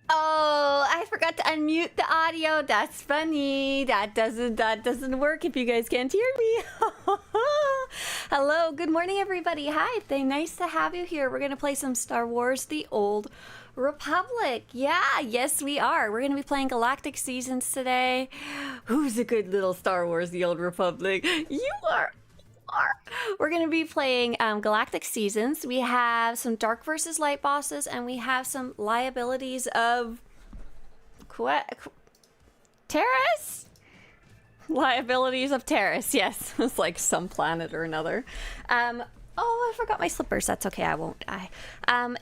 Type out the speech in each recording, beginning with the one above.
Oh, I forgot to unmute the audio. That's funny. That doesn't work if you guys can't hear me. Hello, good morning everybody. Hi, nice to have you here. We're gonna play some Star Wars The Old Republic. Yeah, yes we are. We're gonna be playing Galactic Seasons today. Who's a good little Star Wars The Old Republic? You are. We're going to be playing Galactic Seasons. We have some Dark versus Light bosses, and we have some liabilities of Terrace? Liabilities of Terrace, yes. It's like some planet or another. Oh, I forgot my slippers. That's okay, I won't.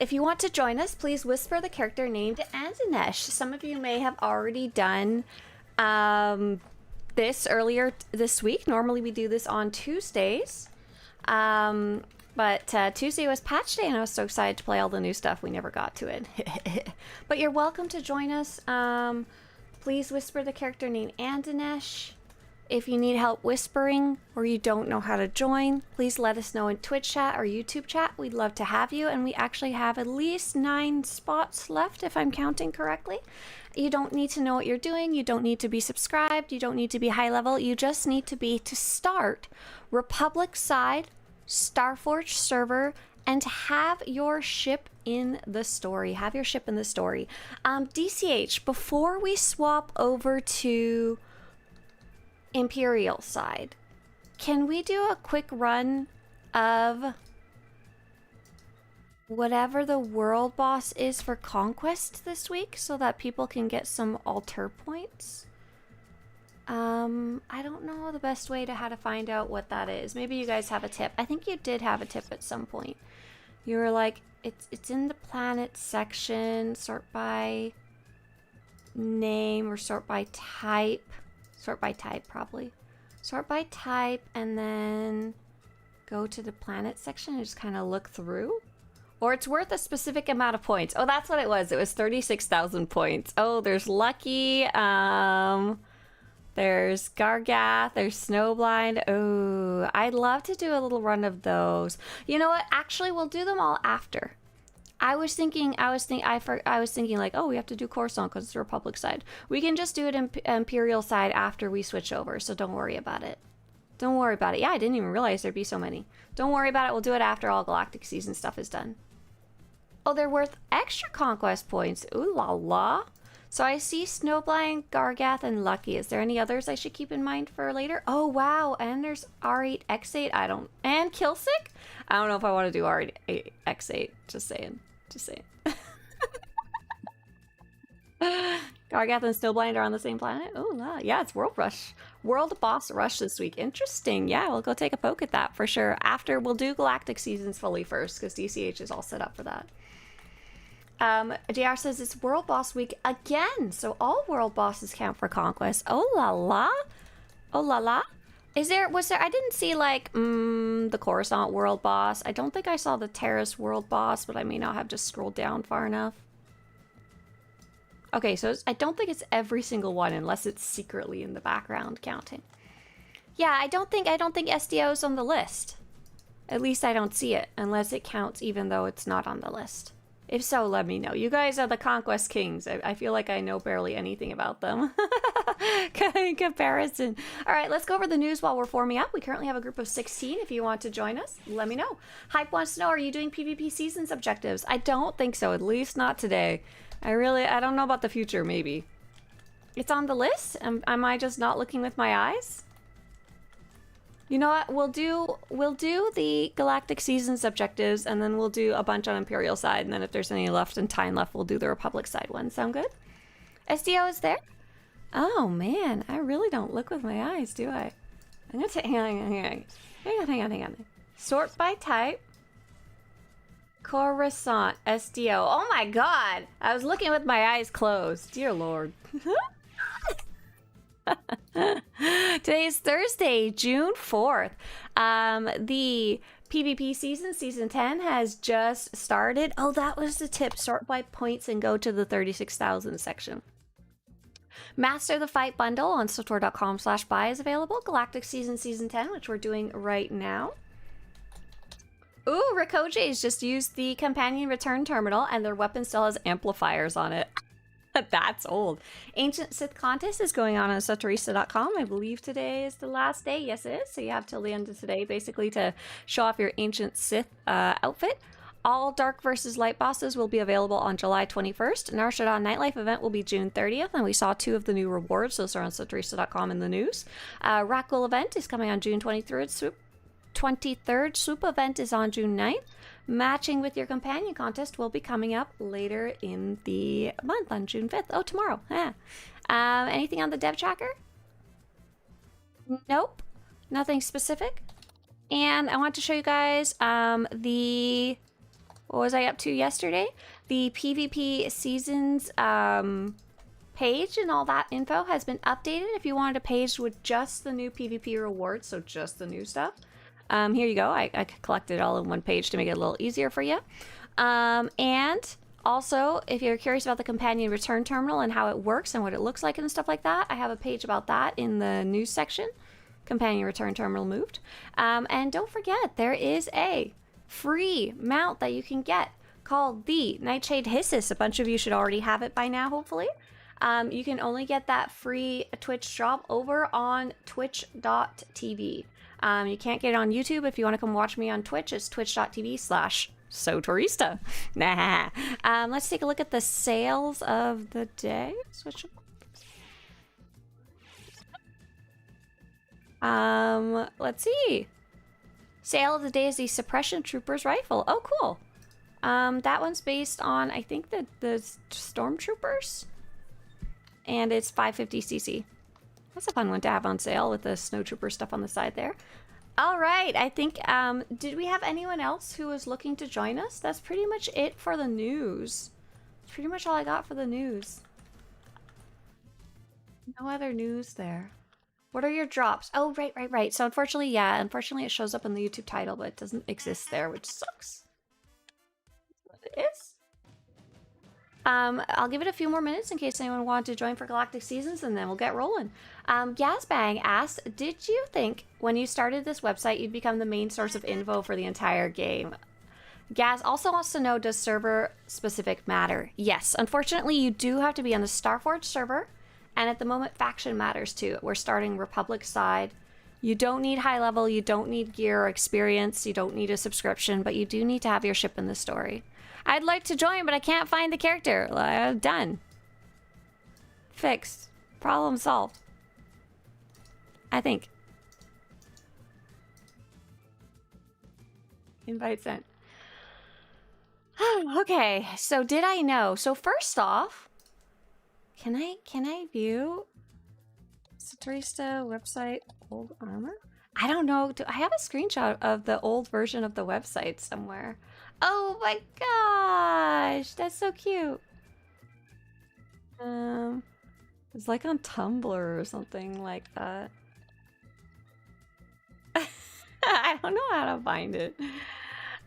If you want to join us, please whisper the character named Anzanesh. Some of you may have already done this earlier this week. Normally we do this on Tuesdays, but Tuesday was patch day and I was so excited to play all the new stuff. We never got to it. But you're welcome to join us. Please whisper the character named Anzanesh. If you need help whispering or you don't know how to join, please let us know in Twitch chat or YouTube chat. We'd love to have you, and we actually have at least 9 spots left if I'm counting correctly. You don't need to know what you're doing. You don't need to be subscribed. You don't need to be high level. You just need to be to start Republic side, Starforge server, and have your ship in the story. Have your ship in the story. DCH, before we swap over to Imperial side, can we do a quick run of whatever the world boss is for Conquest this week so that people can get some altar points? I don't know the best way to how to find out what that is. Maybe you guys have a tip. I think you did have a tip at some point. You were like, it's in the planet section, sort by name or sort by type. Sort by type, probably. Sort by type, and then go to the planet section and just kind of look through. Or it's worth a specific amount of points. Oh, that's what it was. It was 36,000 points. Oh, there's Lucky. There's Gargath. There's Snowblind. Oh, I'd love to do a little run of those. You know what? Actually, we'll do them all after. I was thinking like, oh, we have to do Coruscant because it's the Republic side. We can just do it in Imperial side after we switch over, so don't worry about it. Don't worry about it. Yeah, I didn't even realize there'd be so many. Don't worry about it. We'll do it after all Galactic Season stuff is done. Oh, they're worth extra Conquest points. Ooh la la. So I see Snowblind, Gargath, and Lucky. Is there any others I should keep in mind for later? Oh, wow. And there's R8, X8. And Killsick? I don't know if I want to do R8, X8. Just saying. Just saying. Gargath and Snowblind are on the same planet? Oh, wow. Yeah, it's World Rush. World Boss Rush this week. Interesting. Yeah, we'll go take a poke at that for sure. After, we'll do Galactic Seasons fully first, because DCH is all set up for that. JR says it's World Boss Week again, so all World Bosses count for Conquest. Oh la la. Oh la la. Was there, I didn't see like, the Coruscant World Boss. I don't think I saw the Terrace World Boss, but I may not have just scrolled down far enough. Okay, so I don't think it's every single one unless it's secretly in the background counting. Yeah, I don't think SDO's on the list. At least I don't see it, unless it counts even though it's not on the list. If so, let me know. You guys are the Conquest Kings. I feel like I know barely anything about them. In comparison. All right, let's go over the news while we're forming up. We currently have a group of 16. If you want to join us, let me know. Hype wants to know, are you doing PvP Seasons objectives? I don't think so, at least not today. I don't know about the future, maybe. It's on the list? Am I just not looking with my eyes? You know what? We'll do the Galactic Seasons objectives, and then we'll do a bunch on Imperial side, and then if there's any left and time left, we'll do the Republic side one. Sound good? SDO is there? Oh man, I really don't look with my eyes, do I? I'm gonna take hang on. Sort by type. Coruscant SDO. Oh my god! I was looking with my eyes closed. Dear Lord. Today is Thursday, June 4th. The PvP season 10 has just started. Oh, that was the tip. Sort by points and go to the 36,000 section. Master the Fight bundle on SWTOR.com/buy is available. Galactic Season 10, which we're doing right now. Ooh, Rikoje's just used the companion return terminal and their weapon still has amplifiers on it. That's old. Ancient Sith contest is going on Swtorista.com. I believe today is the last day. Yes, it is. So you have till the end of today, basically, to show off your Ancient Sith outfit. All Dark versus Light bosses will be available on July 21st. An Arshadon Nightlife event will be June 30th, and we saw 2 of the new rewards. Those are on Swtorista.com in the news. Rackle event is coming on June 23rd. 23rd. Swoop event is on June 9th. Matching with your companion contest will be coming up later in the month on June 5th. Oh, tomorrow. Anything on the dev tracker? Nope. Nothing specific. And I want to show you guys what was I up to yesterday? The PvP seasons page and all that info has been updated. If you wanted a page with just the new PvP rewards, so just the new stuff, here you go. I collected it all in one page to make it a little easier for you. And also, if you're curious about the companion return terminal and how it works and what it looks like and stuff like that, I have a page about that in the news section. Companion return terminal moved. And don't forget, there is a free mount that you can get called the Nightshade Hissus. A bunch of you should already have it by now, hopefully. You can only get that free Twitch drop over on twitch.tv. You can't get it on YouTube. If you want to come watch me on Twitch, it's twitch.tv/SWTORista. Nah. Let's take a look at the sales of the day. Switch. Let's see. Sale of the day is the Suppression Troopers rifle. Oh, cool. That one's based on, I think, the Stormtroopers. And it's 550cc. That's a fun one to have on sale with the Snowtrooper stuff on the side there. All right, I think, did we have anyone else who was looking to join us? That's pretty much it for the news. That's pretty much all I got for the news. No other news there. What are your drops? Oh, right. So unfortunately, yeah, it shows up in the YouTube title, but it doesn't exist there, which sucks. That's what it is. I'll give it a few more minutes in case anyone wanted to join for Galactic Seasons, and then we'll get rolling. Gazbang asked, did you think when you started this website you'd become the main source of info for the entire game? Gaz also wants to know, does server specific matter? Yes, unfortunately you do have to be on the Starforge server, and at the moment faction matters too. We're starting Republic side. You don't need high level, you don't need gear or experience, you don't need a subscription, but you do need to have your ship in the story. I'd like to join, but I can't find the character. Done. Fixed. Problem solved. I think. Invite sent. Okay, so did I know? So first off, can I view Swtorista website old armor? I don't know. Do I have a screenshot of the old version of the website somewhere? Oh my gosh, that's so cute. It's like on Tumblr or something like that. I don't know how to find it.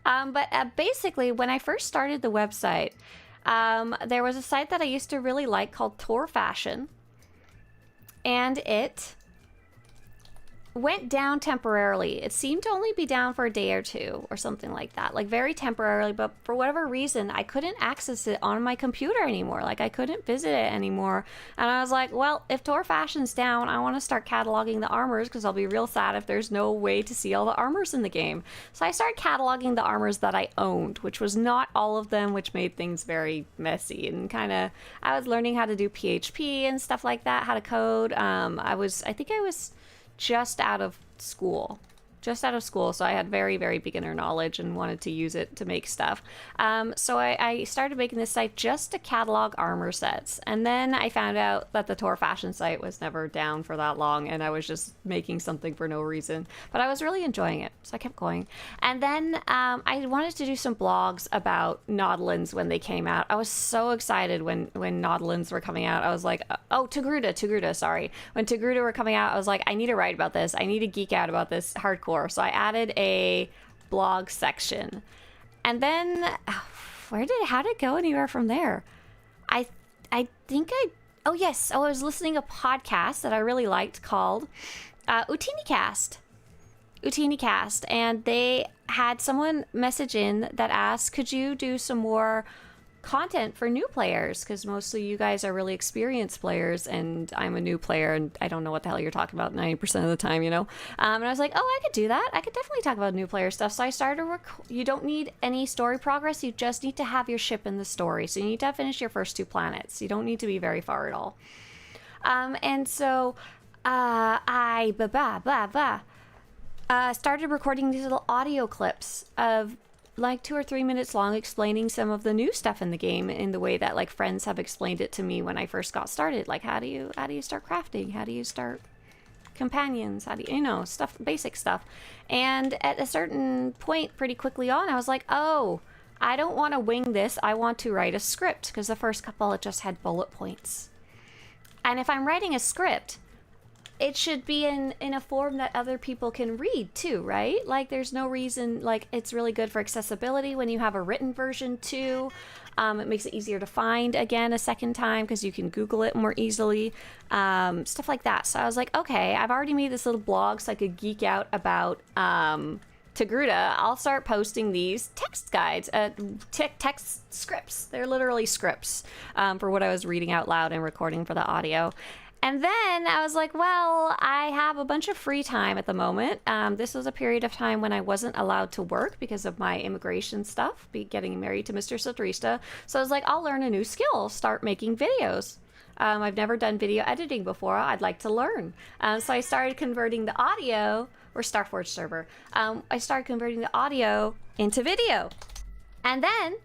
But basically, when I first started the website, there was a site that I used to really like called SWTOR Fashion, and it went down temporarily. It seemed to only be down for a day or two or something like that, like very temporarily, but for whatever reason I couldn't access it on my computer anymore. Like I couldn't visit it anymore, and I was like, well, if SWTOR Fashion's down, I want to start cataloging the armors because I'll be real sad if there's no way to see all the armors in the game. So I started cataloging the armors that I owned, which was not all of them, which made things very messy and kind of, I was learning how to do PHP and stuff like that, how to code. I think I was just out of school, so I had very, very beginner knowledge and wanted to use it to make stuff. So I started making this site just to catalog armor sets, and then I found out that the SWTOR Fashion site was never down for that long, and I was just making something for no reason, but I was really enjoying it, so I kept going. And then I wanted to do some blogs about Nautilins when they came out. I was so excited when Nautilins were coming out. I was like, oh, Togruta, sorry. When Togruta were coming out, I was like, I need to write about this. I need to geek out about this hardcore. So I added a blog section, and then how did it go anywhere from there? I think oh yes, I was listening to a podcast that I really liked called Utinicast, and they had someone message in that asked, could you do some more content for new players, because mostly you guys are really experienced players and I'm a new player and I don't know what the hell you're talking about 90% of the time, you know. And I was like, oh, I could do that. I could definitely talk about new player stuff. So I started you don't need any story progress, you just need to have your ship in the story. So you need to finish your first 2 planets. You don't need to be very far at all. And so I started recording these little audio clips of like 2 or 3 minutes long, explaining some of the new stuff in the game in the way that like friends have explained it to me when I first got started. Like, how do you start crafting? How do you start companions? How do you know, stuff, basic stuff. And at a certain point pretty quickly on, I was like, oh, I don't want to wing this. I want to write a script, because the first couple, it just had bullet points. And if I'm writing a script, it should be in a form that other people can read too, right? Like, there's no reason, like, it's really good for accessibility when you have a written version too. It makes it easier to find again a second time because you can Google it more easily, stuff like that. So I was like, okay, I've already made this little blog so I could geek out about Togruta. I'll start posting these text guides, text scripts. They're literally scripts for what I was reading out loud and recording for the audio. And then I was like, well, I have a bunch of free time at the moment. This was a period of time when I wasn't allowed to work because of my immigration stuff, getting married to Mr. Swtorista. So I was like, I'll learn a new skill, start making videos. I've never done video editing before. I'd like to learn. So I started converting the audio, or Starforge server. I started converting the audio into video. And then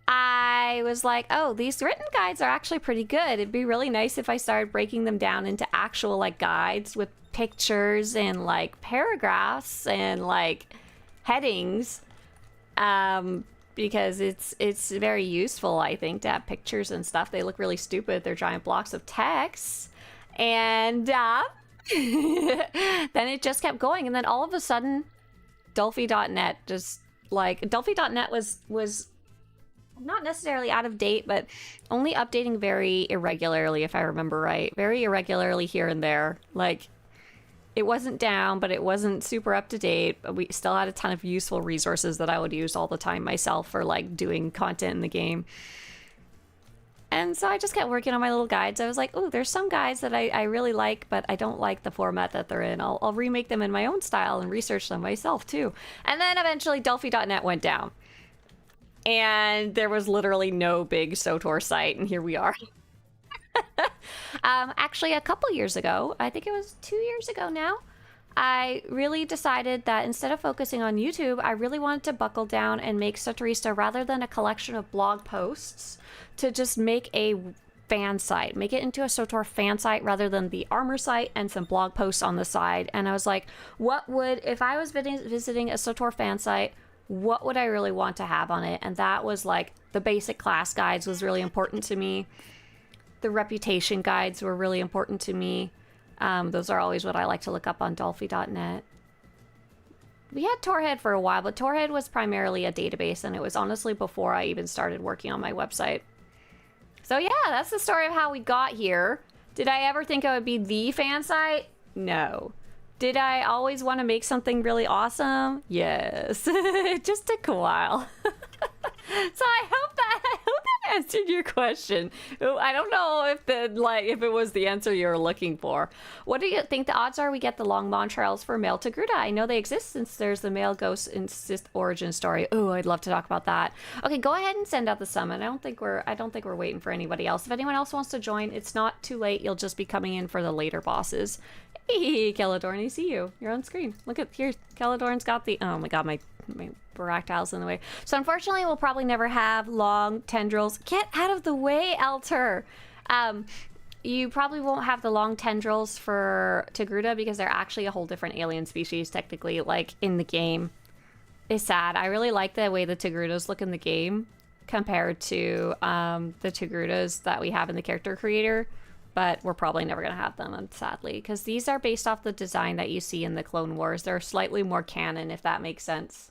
I was like, oh, these written guides are actually pretty good. It'd be really nice if I started breaking them down into actual like guides with pictures and like paragraphs and like headings, because it's very useful, I think, to have pictures and stuff. They look really stupid. They're giant blocks of text. And then it just kept going. And then all of a sudden, Dolphy.net just like, Dolphy.net was not necessarily out of date, but only updating very irregularly, if I remember right. Very irregularly here and there. Like, it wasn't down, but it wasn't super up to date. But we still had a ton of useful resources that I would use all the time myself for like doing content in the game. And so I just kept working on my little guides. I was like, oh, there's some guides that I really like, but I don't like the format that they're in. I'll remake them in my own style and research them myself too. And then eventually Dolphy.net went down. And there was literally no big SWTOR site, and here we are. Actually, a couple years ago, I think it was 2 years ago now, I really decided that instead of focusing on YouTube, I really wanted to buckle down and make Swtorista, rather than a collection of blog posts, to just make a fan site. Make it into a SWTOR fan site rather than the armor site and some blog posts on the side. And I was like, what would, if I was visiting a SWTOR fan site, what would I really want to have on it? And that was like the basic class guides was really important to me. The reputation guides were really important to me. Those are always what I like to look up on Dolphy.net. We had Torhead for a while, but Torhead was primarily a database, and it was honestly before I even started working on my website. So yeah, that's the story of how we got here. Did I ever think I would be the fan site? No. Did I always want to make something really awesome? Yes. It just took a while. So I hope that answered your question. I don't know if it was the answer you were looking for. What do you think the odds are we get the long Montrals for male Togruta? I know they exist since there's the male ghost in origin story. Oh, I'd love to talk about that. Okay, go ahead and send out the summon. I don't think we're waiting for anybody else. If anyone else wants to join, it's not too late. You'll just be coming in for the later bosses. Hey, Caledorn, I see you. You're on screen. Look at here. Caledorn's got the... Oh my god, my Baractile's in the way. So unfortunately, we'll probably never have long tendrils. Get out of the way, Alter! You probably won't have the long tendrils for Togruta because they're actually a whole different alien species, technically, like, in the game. It's sad. I really like the way the Togrutas look in the game compared to the Togrutas that we have in the character creator. But we're probably never going to have them, sadly, because these are based off the design that you see in the Clone Wars. They're slightly more canon, if that makes sense.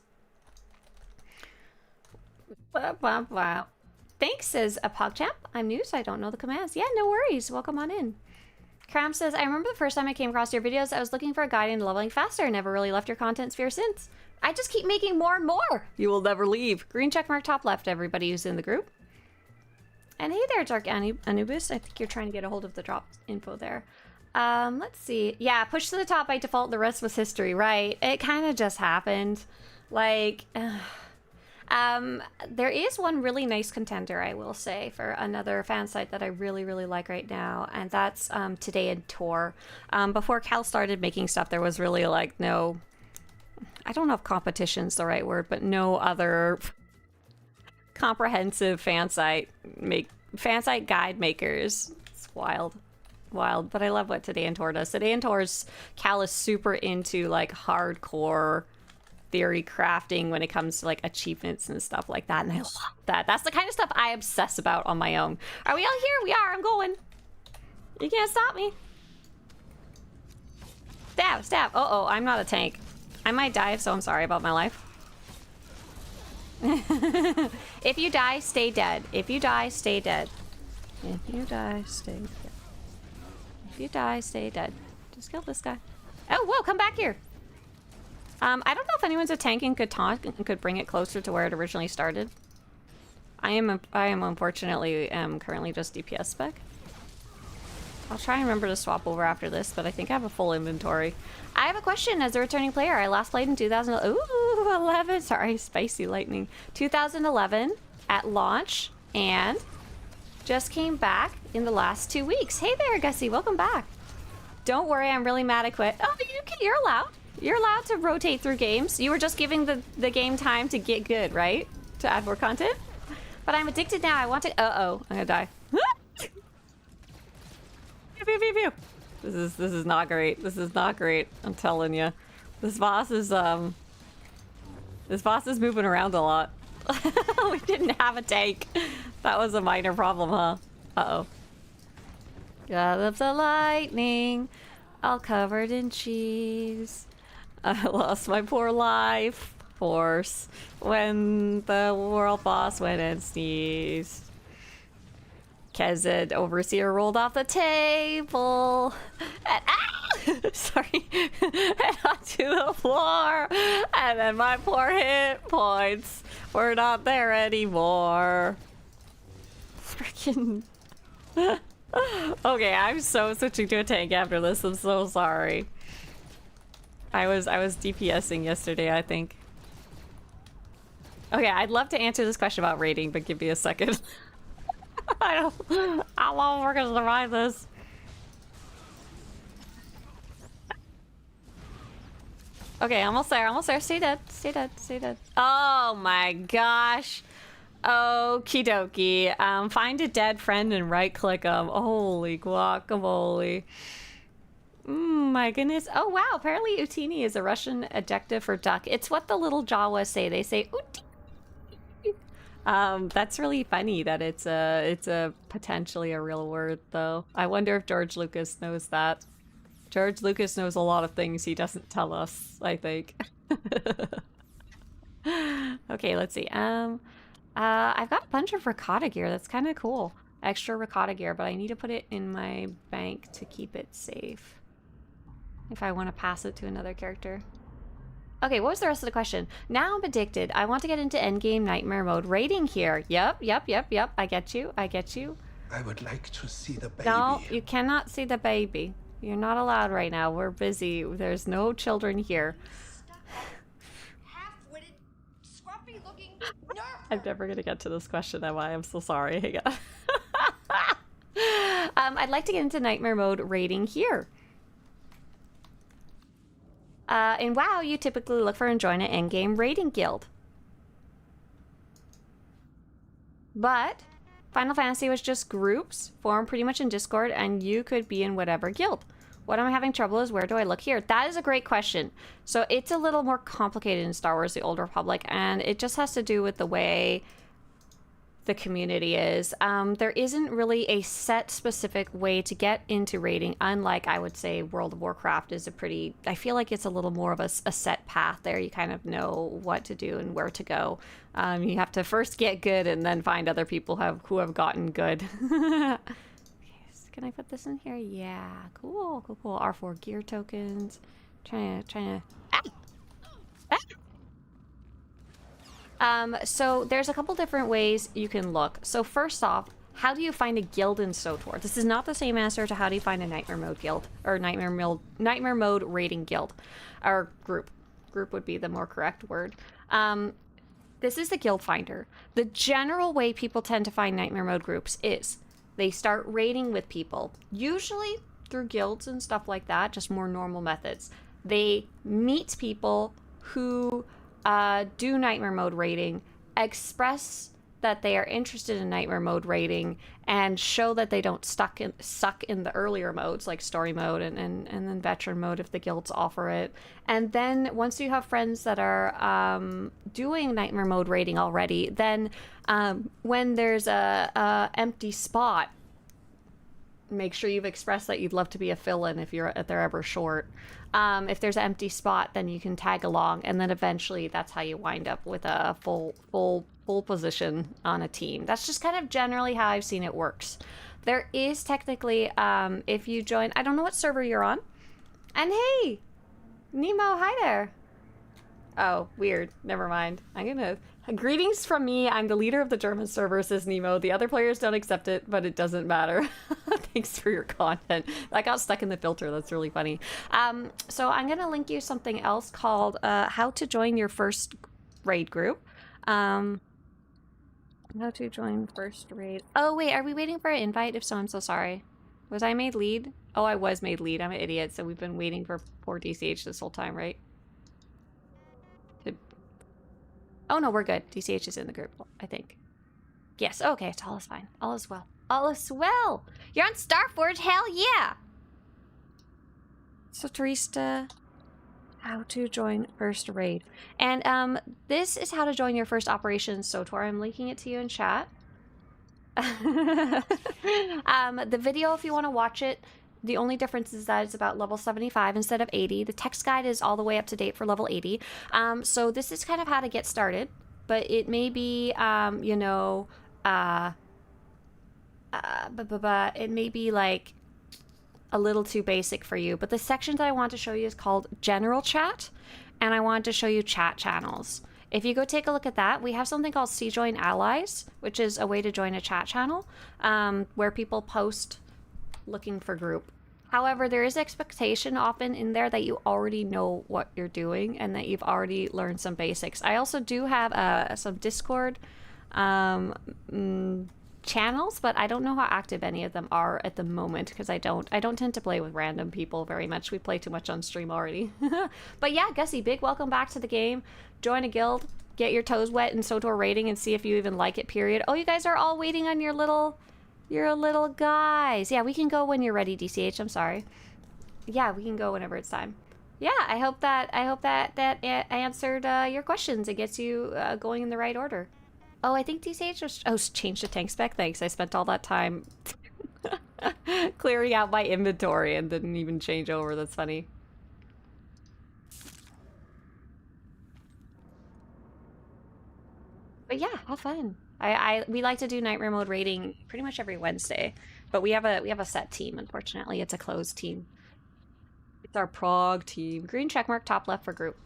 Thanks, says a PogChamp. I'm new, so I don't know the commands. Yeah, no worries. Welcome on in. Cram says, I remember the first time I came across your videos, I was looking for a guide into leveling faster. Never really left your content sphere since. I just keep making more and more. You will never leave. Green checkmark top left, everybody who's in the group. And hey there, Dark Anubis. I think you're trying to get a hold of the drop info there. Let's see. Yeah, push to the top by default. The rest was history, right? It kind of just happened. Like, there is one really nice contender, I will say, for another fan site that I really, really like right now, and that's Today in Tour. Before Cal started making stuff, there was really like no, I don't know if competition's the right word, but no other comprehensive fan site guide makers. It's wild. But I love what Today in Tour does. Today in Tour's Cal is super into like hardcore theory crafting when it comes to like achievements and stuff like that, and I love that. That's the kind of stuff I obsess about on my own. Are we all here? We are. I'm going. You can't stop me. Stab. Uh-oh, I'm not a tank. I might die, so I'm sorry about my life. If you die, stay dead. If you die, stay dead. If you die, stay dead. If you die, stay dead. Just kill this guy. Oh, whoa, come back here. I don't know if anyone's a tank and could bring it closer to where it originally started. I am unfortunately currently just DPS spec. I'll try and remember to swap over after this, but I think I have a full inventory. I have a question as a returning player. I last played in 2011. Sorry, spicy lightning. 2011 at launch, and just came back in the last 2 weeks. Hey there, Gussie, welcome back. Don't worry, I'm really mad I quit. Oh, you're allowed. You're allowed to rotate through games. You were just giving the game time to get good, right? To add more content. But I'm addicted now. I want to. Uh-oh, I'm gonna die. Pew, pew, pew. This is not great. This is not great. I'm telling you. This boss is moving around a lot. We didn't have a tank. That was a minor problem, huh? Uh-oh. God of the lightning, all covered in cheese. I lost my poor life force when the world boss went and sneezed. Kezid Overseer rolled off the table and sorry, and onto the floor, and then my poor hit points were not there anymore. Freaking. Okay, I'm so switching to a tank after this. I'm so sorry. I was DPSing yesterday, I think. Okay, I'd love to answer this question about rating, but give me a second. I don't know how long we're gonna survive this. Okay, almost there, almost there. Stay dead, stay dead, stay dead. Oh my gosh. Okie dokie. Find a dead friend and right click them. Holy guacamole. My goodness. Oh wow, apparently Utini is a Russian adjective for duck. It's what the little Jawas say. They say Uti. That's really funny that it's a potentially a real word though. I wonder if George Lucas knows that. George Lucas knows a lot of things he doesn't tell us, I think. Okay, let's see. I've got a bunch of ricotta gear. That's kind of cool. Extra ricotta gear, but I need to put it in my bank to keep it safe if I want to pass it to another character. Okay, what was the rest of the question? Now I'm addicted. I want to get into endgame nightmare mode raiding here. Yep. I get you. I would like to see the baby. No, you cannot see the baby. You're not allowed right now. We're busy. There's no children here. Half-witted, scruffy-looking nerf. I'm never gonna get to this question, am I? I'm so sorry. Hang on. I'd like to get into nightmare mode raiding here. In WoW, you typically look for and join an endgame raiding guild. But Final Fantasy was just groups formed pretty much in Discord, and you could be in whatever guild. What I'm having trouble is, where do I look here? That is a great question. So it's a little more complicated in Star Wars: The Old Republic, and it just has to do with the way the community is. There isn't really a set specific way to get into raiding, unlike, I would say, World of Warcraft is a pretty, I feel like it's a little more of a set path there. You kind of know what to do and where to go. You have to first get good and then find other people who have gotten good. Okay, Can I put this in here? Yeah, cool, cool, cool. R4 gear tokens. Trying to. So there's a couple different ways you can look. So first off, how do you find a guild in SWTOR? This is not the same answer to how do you find a nightmare mode guild or nightmare mode raiding guild or group. Group would be the more correct word. This is the guild finder. The general way people tend to find nightmare mode groups is they start raiding with people, usually through guilds and stuff like that, just more normal methods. They meet people who do nightmare mode raiding, express that they are interested in nightmare mode raiding, and show that they don't suck in the earlier modes like story mode and then veteran mode if the guilds offer it. And then once you have friends that are doing nightmare mode raiding already, then when there's a empty spot, make sure you've expressed that you'd love to be a fill-in if they're ever short. If there's an empty spot, then you can tag along, and then eventually that's how you wind up with a full position on a team. That's just kind of generally how I've seen it works. There is technically, if you join, I don't know what server you're on. And hey, Nemo, hi there. Oh, weird. Never mind. Greetings from me. I'm the leader of the German server, says Nemo. The other players don't accept it, but it doesn't matter. Thanks for your content. That got stuck in the filter. That's really funny. So I'm going to link you something else called How to Join Your First Raid Group. How to join first raid. Oh, wait. Are we waiting for an invite? If so, I'm so sorry. Was I made lead? Oh, I was made lead. I'm an idiot. So we've been waiting for poor DCH this whole time, right? Oh, no, we're good. DCH is in the group, I think. Yes, okay, it's all is fine. All is well. All is well! You're on Starforge? Hell yeah! Swtorista, how to join first raid. And this is how to join your first operation SWTOR. I'm linking it to you in chat. The video, if you want to watch it, the only difference is that it's about level 75 instead of 80. The text guide is all the way up to date for level 80. So this is kind of how to get started, but it may be, it may be like a little too basic for you. But the section that I want to show you is called General Chat, and I want to show you chat channels. If you go take a look at that, we have something called C-Join Allies, which is a way to join a chat channel where people post looking for group. However, there is expectation often in there that you already know what you're doing and that you've already learned some basics. I also do have some Discord channels, but I don't know how active any of them are at the moment because I don't tend to play with random people very much. We play too much on stream already. But yeah, Gussie, big welcome back to the game. Join a guild, get your toes wet in SWTOR rating and see if you even like it, period. Oh, you guys are all waiting on your little guys. Yeah, we can go when you're ready, DCH. I'm sorry. Yeah, we can go whenever it's time. Yeah, I hope that answered your questions and gets you going in the right order. Oh, I think DCH was changed to tank spec. Thanks. I spent all that time clearing out my inventory and didn't even change over. That's funny. But yeah, have fun. We like to do nightmare mode raiding pretty much every Wednesday, but we have a set team. Unfortunately, it's a closed team. It's our Prague team. Green checkmark top left for group.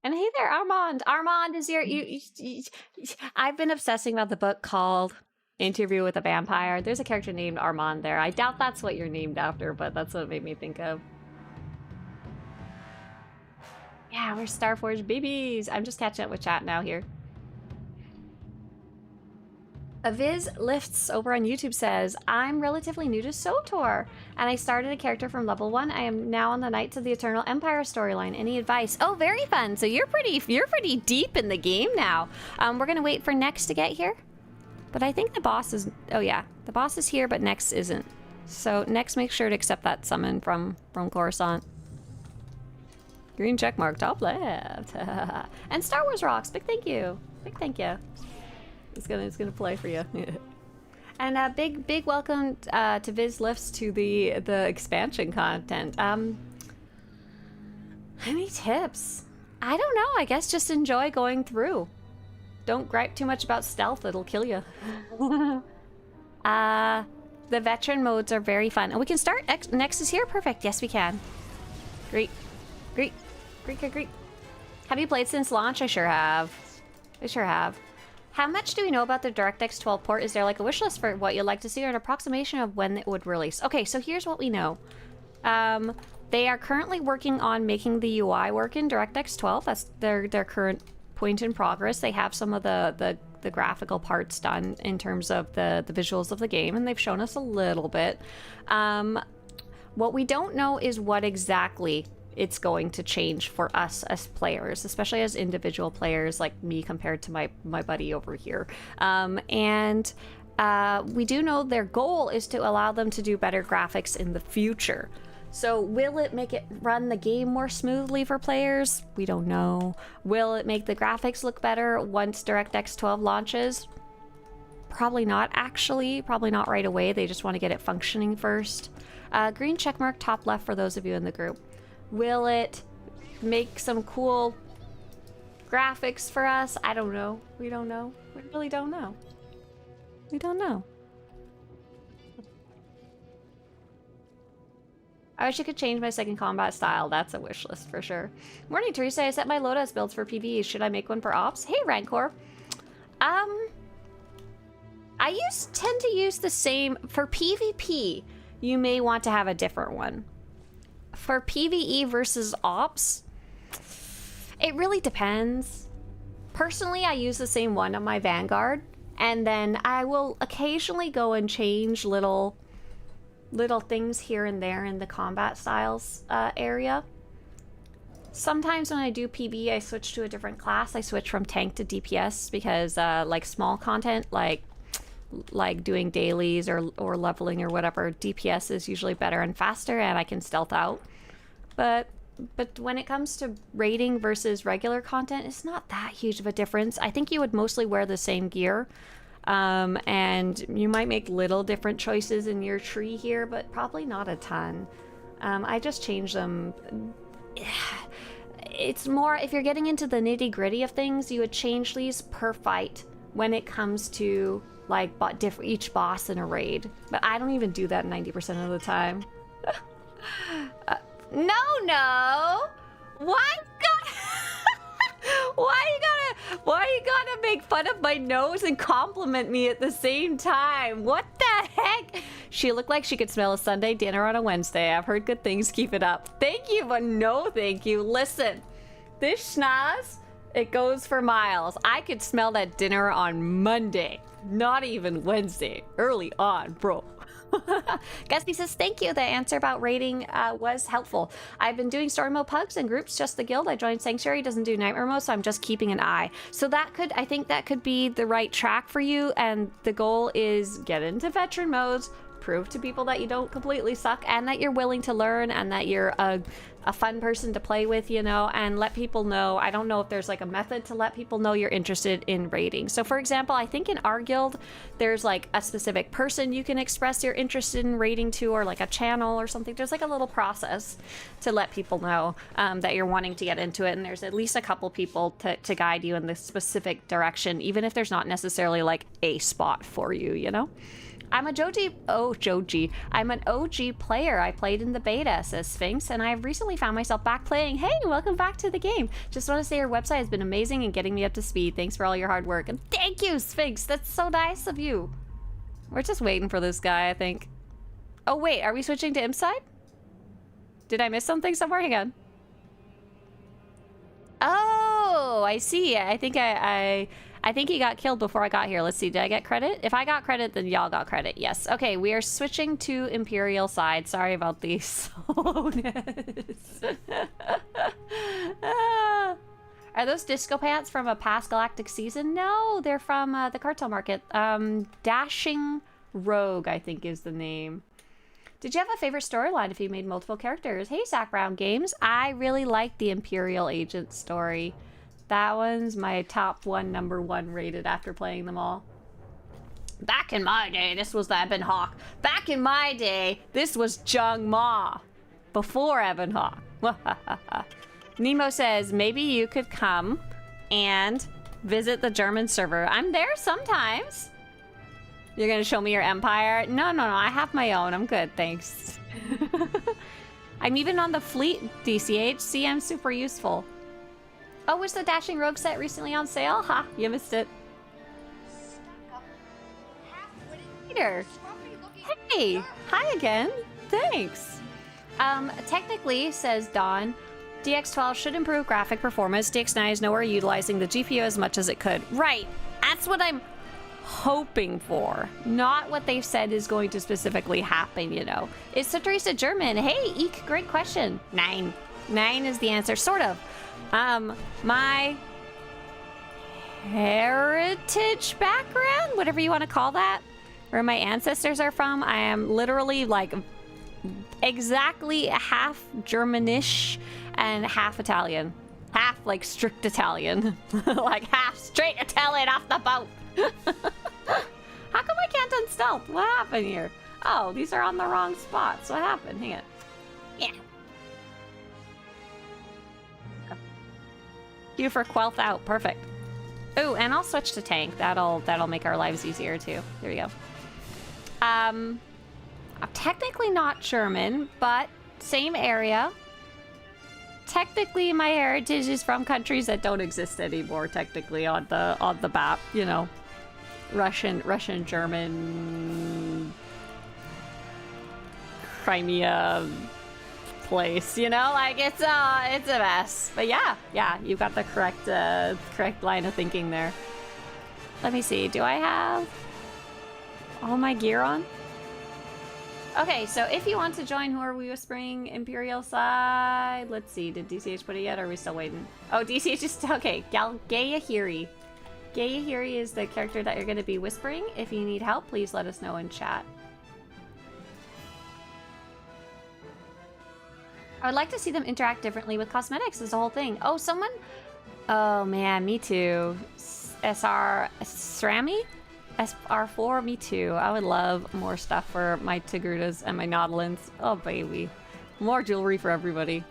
And hey there, Armand. Armand is your. I've been obsessing about the book called Interview with a Vampire. There's a character named Armand there. I doubt that's what you're named after, but that's what it made me think of. Yeah, we're Starforge babies. I'm just catching up with chat now here. Aviz Lifts over on YouTube says, I'm relatively new to SWTOR, and I started a character from level 1. I am now on the Knights of the Eternal Empire storyline. Any advice? Oh, very fun. So you're pretty deep in the game now. We're gonna wait for Nex to get here. But I think the boss is, oh yeah, the boss is here, but Nex isn't. So Nex, make sure to accept that summon from Coruscant. Green checkmark, top left. And Star Wars rocks, big thank you. Big thank you. It's gonna play for you. And big welcome to Viz Lifts to the expansion content. Any tips? I don't know. I guess just enjoy going through. Don't gripe too much about stealth; it'll kill you. The veteran modes are very fun. And we can start Nexus here? Perfect. Yes, we can. Great. Great. Great, great, great. Have you played since launch? I sure have. I sure have. How much do we know about the DirectX 12 port? Is there like a wish list for what you'd like to see or an approximation of when it would release? Okay, so here's what we know. They are currently working on making the UI work in DirectX 12. That's their current point in progress. They have some of the graphical parts done in terms of the visuals of the game, and they've shown us a little bit. What we don't know is what exactly it's going to change for us as players, especially as individual players like me compared to my buddy over here. We do know their goal is to allow them to do better graphics in the future. So will it make it run the game more smoothly for players? We don't know. Will it make the graphics look better once DirectX 12 launches? Probably not, actually. Probably not right away. They just want to get it functioning first. Green checkmark top left for those of you in the group. Will it make some cool graphics for us? I don't know. We don't know. We really don't know. We don't know. I wish I could change my second combat style. That's a wish list for sure. Morning, Teresa. I set my Lotus builds for PvE. Should I make one for Ops? Hey, Rancor. I tend to use the same. For PvP, you may want to have a different one. For PvE versus Ops, it really depends. Personally, I use the same one on my Vanguard, and then I will occasionally go and change little things here and there in the combat styles area. Sometimes when I do PvE, I switch to a different class. I switch from tank to DPS because like small content, like doing dailies or leveling or whatever, DPS is usually better and faster, and I can stealth out. But when it comes to raiding versus regular content, it's not that huge of a difference. I think you would mostly wear the same gear. And you might make little different choices in your tree here, but probably not a ton. I just change them. It's more, if you're getting into the nitty-gritty of things, you would change these per fight when it comes to like each boss in a raid. But I don't even do that 90% of the time. No! Why you gotta make fun of my nose and compliment me at the same time? What the heck? She looked like she could smell a Sunday dinner on a Wednesday. I've heard good things. Keep it up. Thank you, but no thank you. Listen, this schnoz, it goes for miles. I could smell that dinner on Monday, not even Wednesday. Early on, bro. Gatsby says, thank you. The answer about rating was helpful. I've been doing story mode pugs and groups, just the guild. I joined Sanctuary, doesn't do nightmare mode, so I'm just keeping an eye. So I think that could be the right track for you, and the goal is get into veteran modes, prove to people that you don't completely suck, and that you're willing to learn, and that you're a fun person to play with, you know, and let people know. I don't know if there's like a method to let people know you're interested in raiding. So for example, I think in our guild, there's like a specific person you can express you're interested in raiding to, or like a channel or something. There's like a little process to let people know that you're wanting to get into it. And there's at least a couple people to guide you in this specific direction, even if there's not necessarily like a spot for you, you know? I'm an OG player. I played in the beta, says Sphinx, and I've recently found myself back playing. Hey, welcome back to the game. Just want to say your website has been amazing and getting me up to speed. Thanks for all your hard work. And thank you, Sphinx. That's so nice of you. We're just waiting for this guy, I think. Oh, wait, are we switching to Imp side? Did I miss something somewhere? Hang on. Oh, I see. I think I think he got killed before I got here. Let's see, did I get credit? If I got credit, then y'all got credit. Yes. Okay, we are switching to Imperial side. Sorry about the slowness. Are those disco pants from a past Galactic season? No, they're from the cartel market. Dashing Rogue, I think is the name. Did you have a favorite storyline if you made multiple characters? Hey, Zach Brown Games. I really like the Imperial Agent story. That one's my top one, number one rated after playing them all. Back in my day, this was the Ebon Hawk. Back in my day, this was Jung Ma. Before Ebon Hawk. Nemo says, maybe you could come and visit the German server. I'm there sometimes. You're gonna show me your empire? No, no, no, I have my own. I'm good, thanks. I'm even on the fleet, DCH. See, I'm super useful. Oh, was the Dashing Rogue set recently on sale? Ha, you missed it. Peter. Hey, hi again. Thanks. Technically, says Dawn, DX12 should improve graphic performance. DX9 is nowhere utilizing the GPU as much as it could. Right, that's what I'm hoping for. Not what they've said is going to specifically happen, you know. Is Swtorista German? Hey, Eek, great question. 9. 9 is the answer, sort of. My heritage background, whatever you want to call that, where my ancestors are from, I am literally like exactly half Germanish and half Italian. Half like strict Italian. Like half straight Italian off the boat. How come I can't unstealth? What happened here? Oh, these are on the wrong spots. What happened? Hang it. Yeah. Q for Quelth out. Perfect. Oh, and I'll switch to tank. That'll make our lives easier too. There we go. I'm technically not German, but same area. Technically, my heritage is from countries that don't exist anymore. Technically, on the map, you know, Russian, German, Crimea place. You know, like it's a mess. But yeah, you got the correct line of thinking there. Let me see. Do I have all my gear on? Okay, so if you want to join, who are we whispering? Imperial side. Let's see. Did DCH put it yet? Or are we still waiting? Oh, DCH is okay. Gayahiri. Gayahiri is the character that you're going to be whispering. If you need help, please let us know in chat. I would like to see them interact differently with cosmetics as a whole thing. Oh, someone... Oh, man, me too. SR... Srami? SR4, me too. I would love more stuff for my Tigrutas and my Nautilins. Oh, baby. More jewelry for everybody.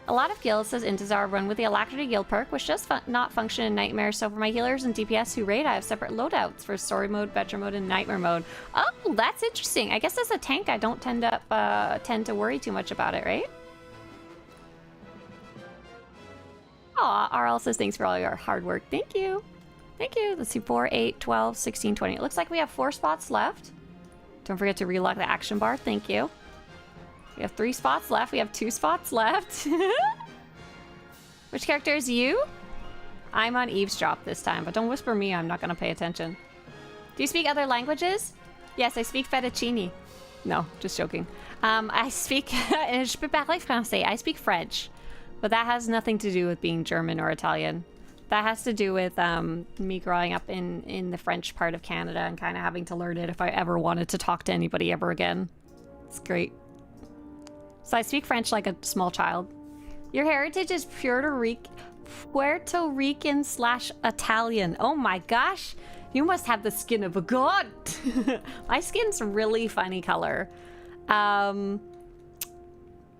A lot of guilds, says Intezar, run with the Alacrity guild perk, which does not function in Nightmare. So for my healers and DPS who raid, I have separate loadouts for Story Mode, Veteran Mode, and Nightmare Mode. Oh, that's interesting. I guess as a tank, I don't tend to worry too much about it, right? Aw, RL says thanks for all your hard work. Thank you. Thank you. Let's see, 4, 8, 12, 16, 20. It looks like we have 4 spots left. Don't forget to relock the action bar. Thank you. We have 3 spots left. We have 2 spots left. Which character is you? I'm on eavesdrop this time, but don't whisper me. I'm not going to pay attention. Do you speak other languages? Yes, I speak fettuccine. No, just joking. I speak... Je peux parler français. I speak French. But that has nothing to do with being German or Italian. That has to do with me growing up in the French part of Canada and kind of having to learn it if I ever wanted to talk to anybody ever again. It's great. So I speak French like a small child. Your heritage is Puerto Rican/Italian. Oh my gosh. You must have the skin of a god. My skin's really funny color.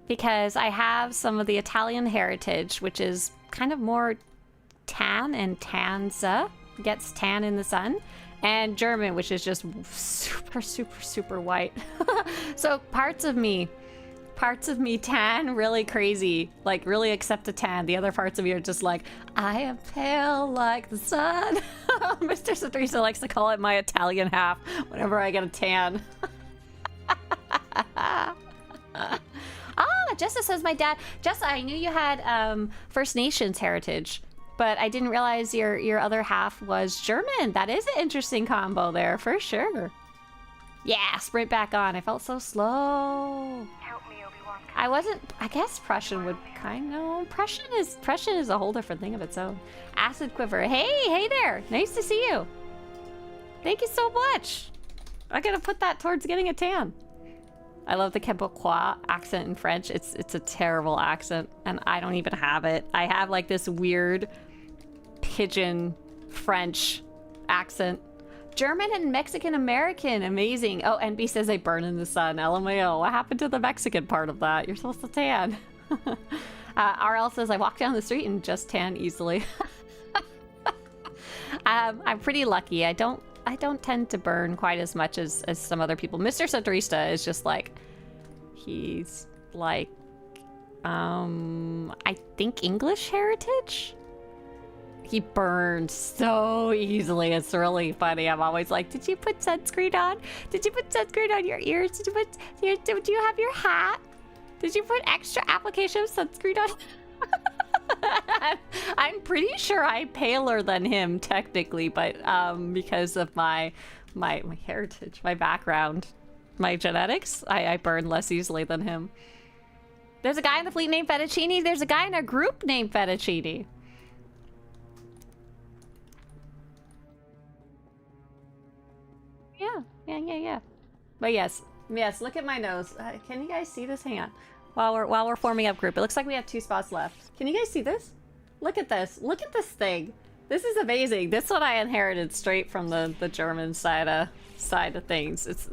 Because I have some of the Italian heritage, which is kind of more tan and tanza, gets tan in the sun, and German, which is just super, super, super white. So parts of me tan really crazy, like really accept a tan. The other parts of me are just like, I am pale like the sun. Mr. Swtorista likes to call it my Italian half whenever I get a tan. Ah, Jessa says my dad. Jessa, I knew you had First Nations heritage, but I didn't realize your other half was German. That is an interesting combo there, for sure. Yeah, sprint back on. I felt so slow. Help me, Obi-Wan. I wasn't. I guess Prussian would kind of. Prussian is a whole different thing of its own. Acid Quiver. Hey there. Nice to see you. Thank you so much. I gotta put that towards getting a tan. I love the Quebecois accent in French. It's a terrible accent, and I don't even have it. I have like this weird pigeon French accent. German and Mexican American, amazing. Oh, NB says they burn in the sun. LMAO. What happened to the Mexican part of that? You're supposed to tan. RL says I walk down the street and just tan easily. I'm pretty lucky. I don't tend to burn quite as much as some other people. Mr. Swtorista is just like, he's like, I think English heritage? He burns so easily. It's really funny. I'm always like, did you put sunscreen on? Did you put sunscreen on your ears? Do you have your hat? Did you put extra application of sunscreen on? I'm pretty sure I'm paler than him technically, but because of my heritage, my background, my genetics, I burn less easily than him. There's a guy in the fleet named Fettuccine. There's a guy in a group named Fettuccine. Yeah. But yes, look at my nose. Can you guys see this? Hang on. While we're forming up group, it looks like we have 2 spots left. Can you guys see this? Look at this. Look at this thing. This is amazing. This one I inherited straight from the German side of things. It's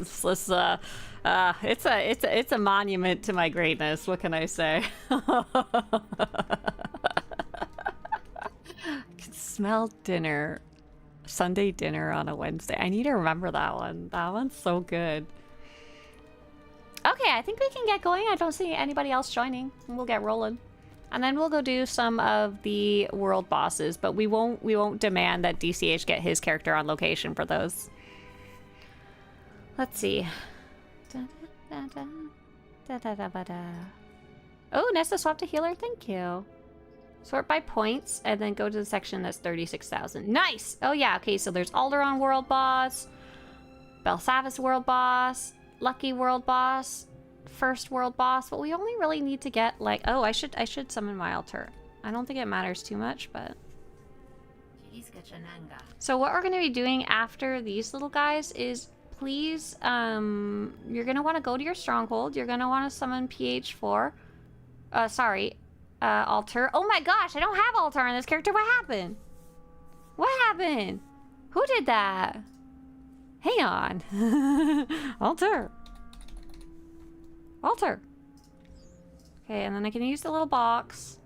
a monument to my greatness. What can I say? I can smell dinner. Sunday dinner on a Wednesday. I need to remember that one. That one's so good. Okay, I think we can get going. I don't see anybody else joining. We'll get rolling. And then we'll go do some of the world bosses, but we won't demand that DCH get his character on location for those. Let's see. Oh, Nesta swapped a healer. Thank you. Sort by points, and then go to the section that's 36,000. Nice! Oh yeah, okay, so there's Alderaan world boss, Belsavis world boss, Lucky world boss, first world boss, but we only really need to get like, oh, I should summon my altar. I don't think it matters too much, but... So what we're going to be doing after these little guys is, please, you're going to want to go to your stronghold. You're going to want to summon PH4. Altar. Oh my gosh, I don't have altar on this character. What happened? What happened? Who did that? Hang on. Altar. Altar. Okay, and then I can use the little box.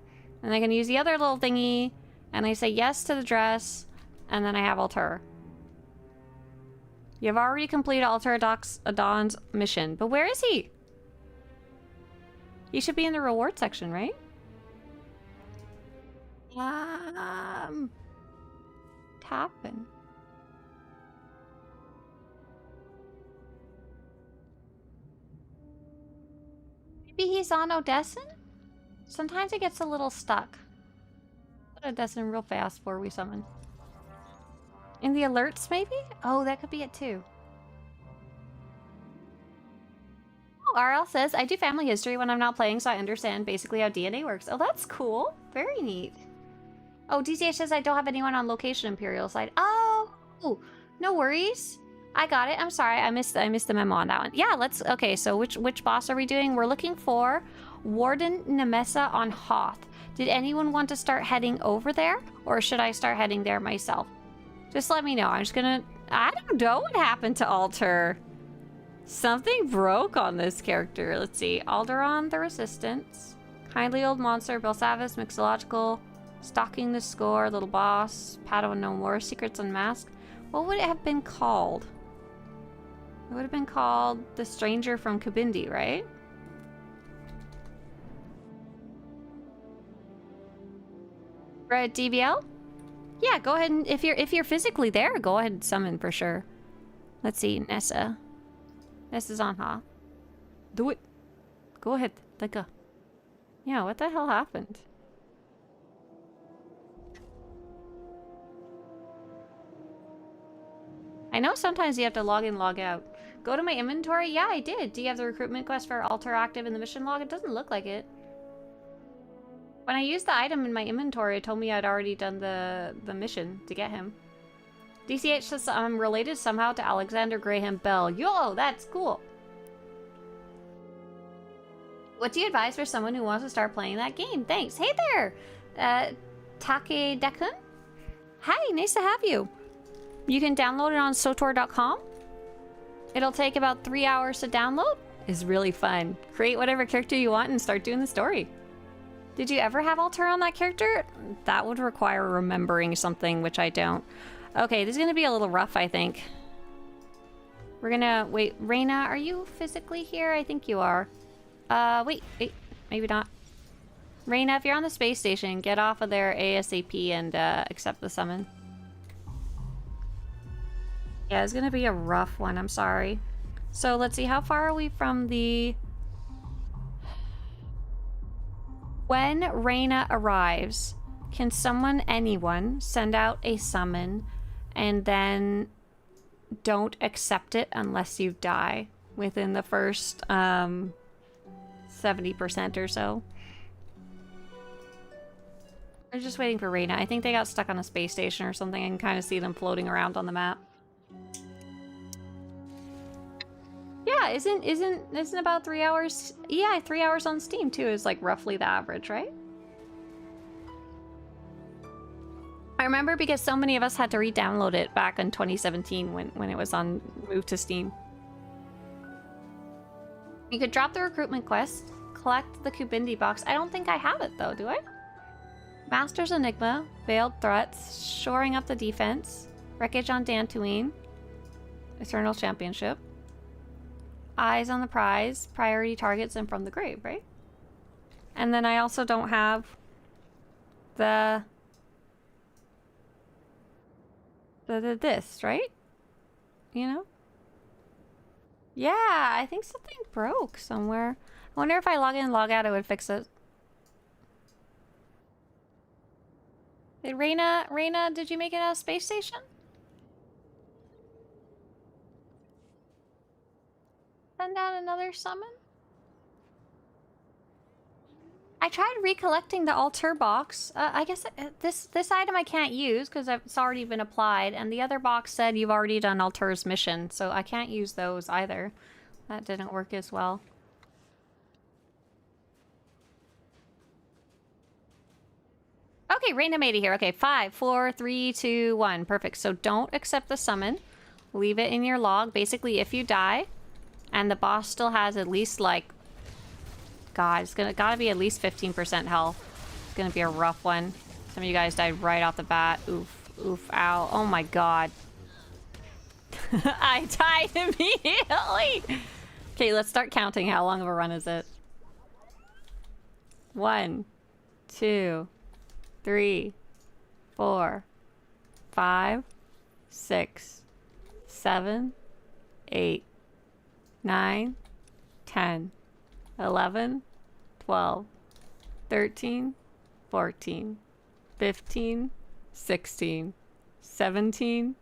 And I can use the other little thingy. And I say yes to the dress. And then I have altar. You've already completed Altar Adon's mission. But where is he? He should be in the reward section, right? Tapping. Maybe he's on Odessen? Sometimes it gets a little stuck. Put Odessen real fast before we summon. In the alerts, maybe? Oh, that could be it too. Oh, RL says, I do family history when I'm not playing, so I understand basically how DNA works. Oh, that's cool. Very neat. Oh, DCH says I don't have anyone on location Imperial side. Oh, no worries. I got it. I'm sorry. I missed the memo on that one. Yeah, let's... Okay, so which boss are we doing? We're looking for Warden Nemessa on Hoth. Did anyone want to start heading over there? Or should I start heading there myself? Just let me know. I'm just gonna... I don't know what happened to Alter. Something broke on this character. Let's see. Alderaan the Resistance. Kindly Old Monster. Belsavis. Mixological. Stalking the Score. Little Boss. Padawan No More. Secrets Unmasked. What would it have been called? It would have been called The Stranger from Kabindi, right? Red DBL? Yeah, go ahead and if you're physically there, go ahead and summon for sure. Let's see, Nessa. Nessa's on, huh? Do it. Go ahead. Let go. Yeah, what the hell happened? I know sometimes you have to log in, log out. Go to my inventory? Yeah, I did. Do you have the recruitment quest for Alter active in the mission log? It doesn't look like it. When I used the item in my inventory, it told me I'd already done the mission to get him. DCH says I'm related somehow to Alexander Graham Bell. Yo, that's cool. What do you advise for someone who wants to start playing that game? Thanks. Hey there, Take Dekun. Hi, nice to have you. You can download it on SWTOR.com. It'll take about 3 hours to download. It's really fun. Create whatever character you want and start doing the story. Did you ever have Alter on that character? That would require remembering something, which I don't. Okay, this is gonna be a little rough, I think. We're gonna... Wait, Reina, are you physically here? I think you are. Wait, maybe not. Reina, if you're on the space station, get off of there ASAP and accept the summon. Yeah, it's gonna be a rough one, I'm sorry. So let's see, how far are we from the... When Reina arrives, can someone, anyone, send out a summon and then don't accept it unless you die within the first 70% or so? They're just waiting for Reina. I think they got stuck on a space station or something. I can kind of see them floating around on the map. Yeah, isn't about 3 hours? Yeah, 3 hours on Steam too is like roughly the average, right? I remember because so many of us had to re-download it back in 2017 when it was on moved to Steam. You could drop the recruitment quest, collect the Kubindi box. I don't think I have it though, do I? Master's Enigma, Veiled Threats, Shoring Up the Defense, Wreckage on Dantooine, Eternal Championship, Eyes on the Prize, Priority Targets, and From the Grave, right? And then I also don't have the this, right? You know? Yeah, I think something broke somewhere. I wonder if I log in and log out, it would fix it. Did Reina, did you make it out of space station? Send out another summon? I tried recollecting the altar box. I guess this item I can't use because it's already been applied, and the other box said you've already done Altur's mission, so I can't use those either. That didn't work as well. Okay, Reina made it here. Okay, 5, 4, 3, 2, 1. Perfect. So don't accept the summon. Leave it in your log. Basically, if you die, and the boss still has at least like... God, it's gotta be at least 15% health. It's gonna be a rough one. Some of you guys died right off the bat. Oof, oof, ow. Oh my god. I died immediately! Okay, let's start counting. How long of a run is it? 1, 2, 3, 4, 5, 6, 7, 8, 9, 10, 11, 12, 13, 14, 15, 16, 17,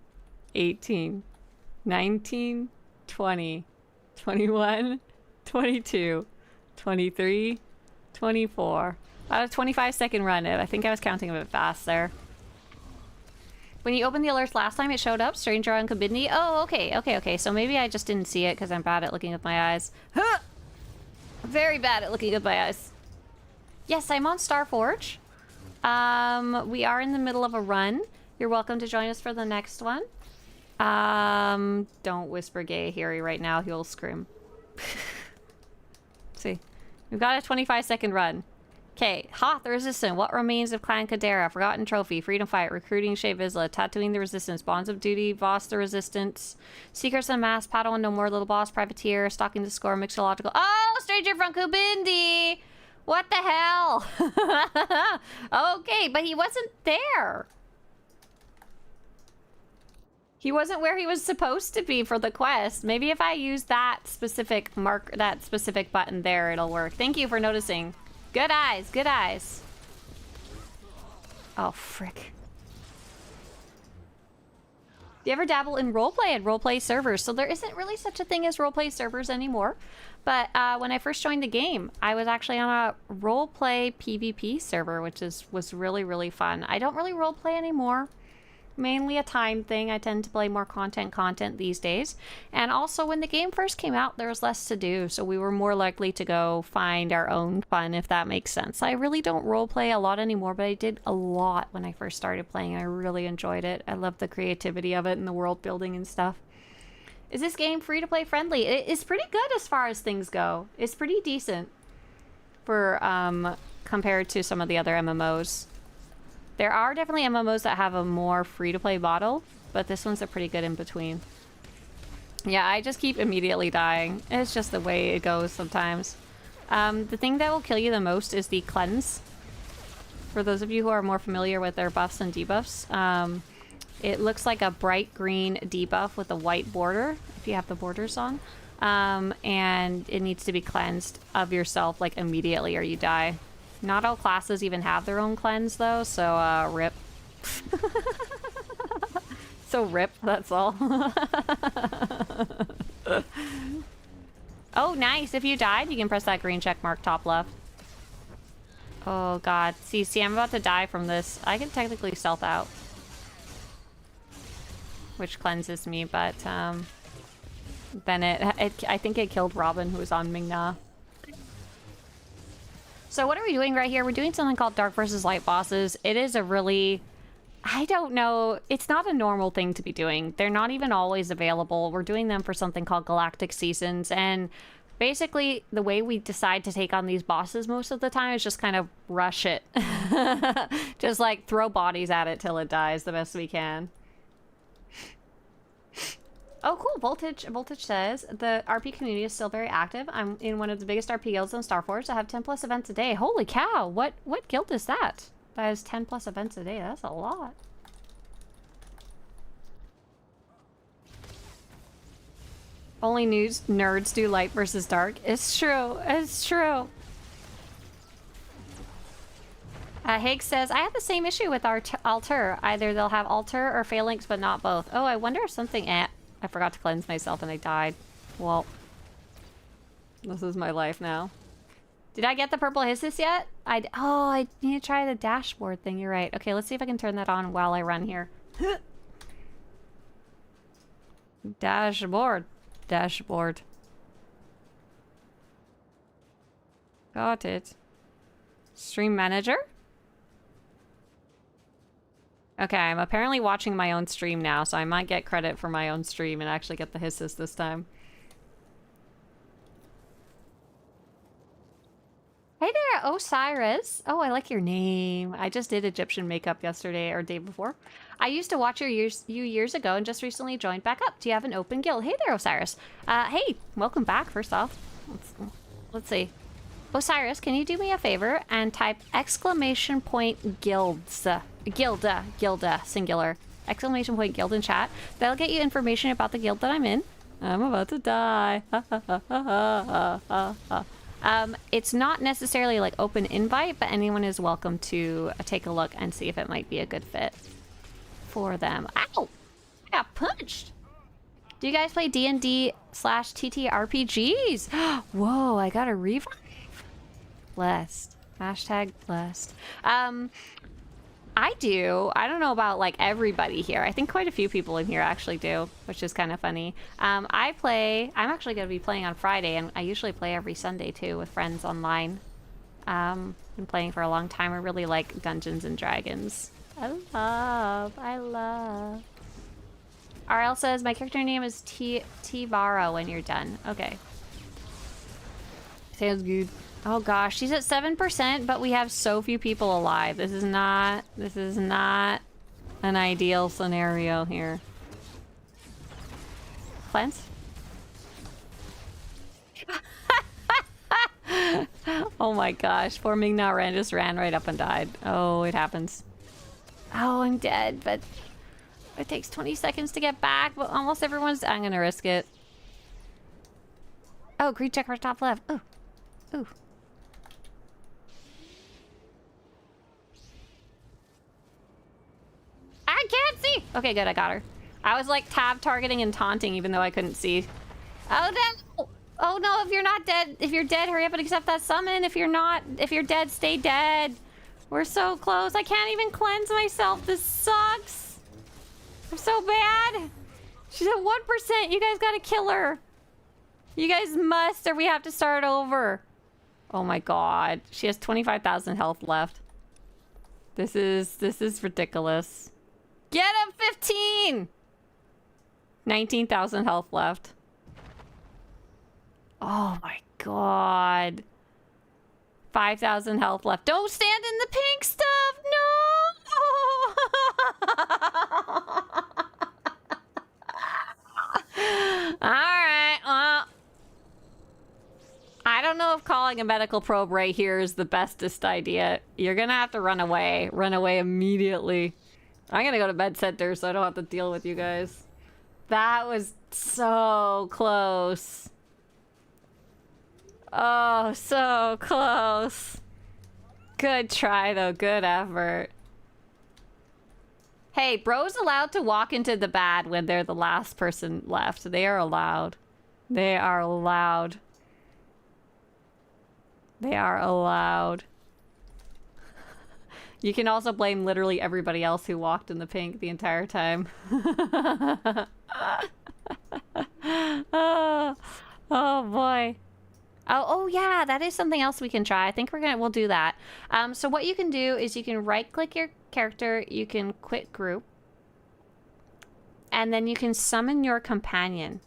18, 19, 20, 21, 22, 23, 24. About a 25-second run. I think I was counting a bit fast there. When you opened the alerts last time, it showed up. Stranger on Kabindi. Oh, okay. So maybe I just didn't see it because I'm bad at looking with my eyes. Huh! Very bad at looking with my eyes. Yes, I'm on Starforge. We are in the middle of a run. You're welcome to join us for the next one. Don't whisper gay Harry right now. He'll scream. See. We've got a 25-second run. Okay, Hoth the Resistant, What Remains of Clan Kadera, Forgotten Trophy, Freedom Fight, Recruiting Shea Vizsla, Tattooing the Resistance, Bonds of Duty, Voss the Resistance, Secrets Unmasked, Padawan No More, Little Boss, Privateer, Stalking the Score, Mixological. Oh, Stranger from Kubindi! What the hell? Okay, but he wasn't there. He wasn't where he was supposed to be for the quest. Maybe if I use that specific button there, it'll work. Thank you for noticing. Good eyes, good eyes. Oh, frick. Do you ever dabble in roleplay and roleplay servers? So there isn't really such a thing as roleplay servers anymore. But when I first joined the game, I was actually on a roleplay PvP server, which was really, really fun. I don't really roleplay anymore. Mainly a time thing. I tend to play more content these days. And also when the game first came out, there was less to do, so we were more likely to go find our own fun, if that makes sense. I really don't roleplay a lot anymore, but I did a lot when I first started playing. I really enjoyed it. I love the creativity of it and the world building and stuff. Is this game free to play friendly? It's pretty good as far as things go. It's pretty decent for compared to some of the other MMOs. There are definitely MMOs that have a more free-to-play bottle, but this one's a pretty good in-between. Yeah, I just keep immediately dying. It's just the way it goes sometimes. The thing that will kill you the most is the cleanse. For those of you who are more familiar with their buffs and debuffs, it looks like a bright green debuff with a white border, if you have the borders on. And it needs to be cleansed of yourself, like, immediately or you die. Not all classes even have their own cleanse, though, so, rip. So rip, that's all. Oh, nice. If you died, you can press that green check mark top left. Oh, God. See, I'm about to die from this. I can technically stealth out. Which cleanses me, but, then I think it killed Robin, who was on Ming-Na. So what are we doing right here? We're doing something called Dark versus Light bosses. It is a really... I don't know. It's not a normal thing to be doing. They're not even always available. We're doing them for something called Galactic Seasons. And basically, the way we decide to take on these bosses most of the time is just kind of rush it. Just like throw bodies at it till it dies the best we can. Oh, cool. Voltage says, the RP community is still very active. I'm in one of the biggest RP guilds on Starforge. I have 10 plus events a day. Holy cow. What guild is that? That has 10 plus events a day. That's a lot. Only nerds do light versus dark. It's true. It's true. Higgs says, I have the same issue with our altar. Either they'll have altar or phalanx, but not both. Oh, I wonder if something... I forgot to cleanse myself and I died. Well, this is my life now. Did I get the purple hisses yet? Oh, I need to try the dashboard thing. You're right. Okay, let's see if I can turn that on while I run here. Dashboard. Dashboard. Got it. Stream manager? Okay, I'm apparently watching my own stream now, so I might get credit for my own stream and actually get the hisses this time. Hey there, Osiris. Oh, I like your name. I just did Egyptian makeup yesterday or day before. I used to watch you years ago and just recently joined back up. Do you have an open guild? Hey there, Osiris. Hey, welcome back, first off. Let's see. Osiris, can you do me a favor and type exclamation point guilds. Gilda, singular. Exclamation point guild in chat. That'll get you information about the guild that I'm in. I'm about to die. It's not necessarily like open invite, but anyone is welcome to take a look and see if it might be a good fit for them. Ow! I got punched! Do you guys play D&D/TTRPGs? Whoa, I got a revive. Blessed. Hashtag blessed. I do. I don't know about like everybody here. I think quite a few people in here actually do, which is kind of funny. I'm actually going to be playing on Friday, and I usually play every Sunday too with friends online. Been playing for a long time. I really like Dungeons and Dragons. I love. RL says, my character name is T-Vara when you're done. Okay. Sounds good. Oh gosh, she's at 7%, but we have so few people alive. This is not an ideal scenario here. Cleanse? Oh my gosh, poor Ming-Na Ran just ran right up and died. Oh, it happens. Oh, I'm dead, but it takes 20 seconds to get back, but almost everyone's... I'm gonna risk it. Oh, green check for top left. Oh. Ooh. I can't see! Okay, good, I got her. I was like tab targeting and taunting even though I couldn't see. Oh no! Oh no, if you're not dead, if you're dead, hurry up and accept that summon. If you're dead, stay dead. We're so close. I can't even cleanse myself. This sucks. I'm so bad. She's at 1%. You guys gotta kill her. You guys must, or we have to start over. Oh my god. She has 25,000 health left. This is ridiculous. Get him, 15! 19,000 health left. Oh my god. 5,000 health left. Don't stand in the pink stuff! don't know if calling a medical probe right here is the bestest idea. You're gonna have to run away. Run away immediately. I'm gonna go to med center so I don't have to deal with you guys. That was so close. Oh, so close. Good try, though. Good effort. Hey, bro's allowed to walk into the bad when they're the last person left. They are allowed. They are allowed. They are allowed. You can also blame literally everybody else who walked in the pink the entire time. Oh boy. Oh yeah, that is something else we can try. I think we'll do that. So what you can do is you can right click your character, you can quit group, and then you can summon your companion.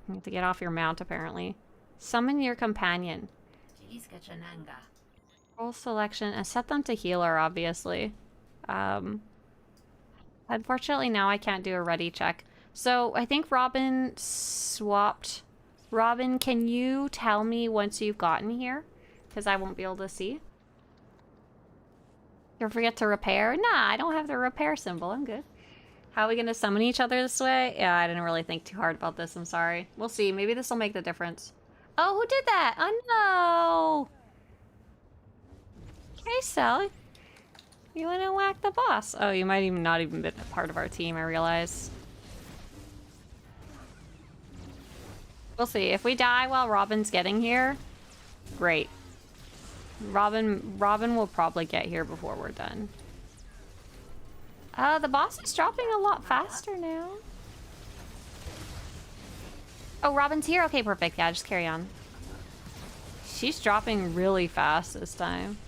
You have to get off your mount apparently. Summon your companion. Roll selection and set them to healer, obviously. Unfortunately now I can't do a ready check. So I think Robin swapped. Robin, can you tell me once you've gotten here? Because I won't be able to see. You'll forget to repair? Nah, I don't have the repair symbol. I'm good. How are we going to summon each other this way? Yeah, I didn't really think too hard about this. I'm sorry. We'll see. Maybe this will make the difference. Oh, who did that? Oh, no. Hey, Sally. You want to whack the boss? Oh, you might even not even been a part of our team, I realize. We'll see. If we die while Robin's getting here, great. Robin will probably get here before we're done. The boss is dropping a lot faster now. Oh, Robin's here? Okay, perfect. Yeah, just carry on. She's dropping really fast this time.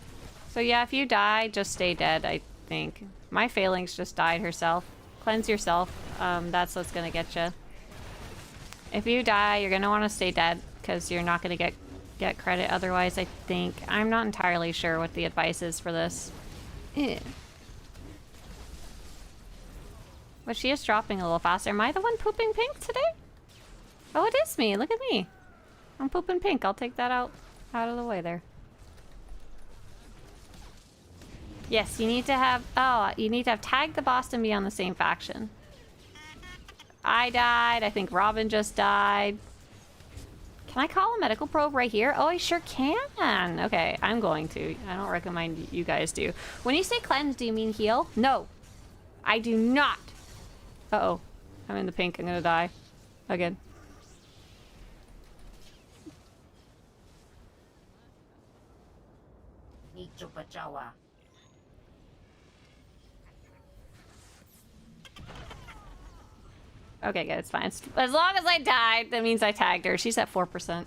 So yeah, if you die, just stay dead, I think. My Phalanx just died herself. Cleanse yourself. That's what's gonna get you. If you die, you're gonna want to stay dead because you're not gonna get credit otherwise, I think. I'm not entirely sure what the advice is for this. But she is dropping a little faster. Am I the one pooping pink today? Oh, it is me. Look at me. I'm pooping pink. I'll take that out of the way there. Yes, you need to have... Oh, you need to have tagged the boss and be on the same faction. I died. I think Robin just died. Can I call a medical probe right here? Oh, I sure can. Okay, I'm going to. I don't recommend you guys do. When you say cleanse, do you mean heal? No, I do not. Uh-oh. I'm in the pink. I'm gonna die. Again. Okay, good. It's fine. As long as I died, that means I tagged her. She's at 4%.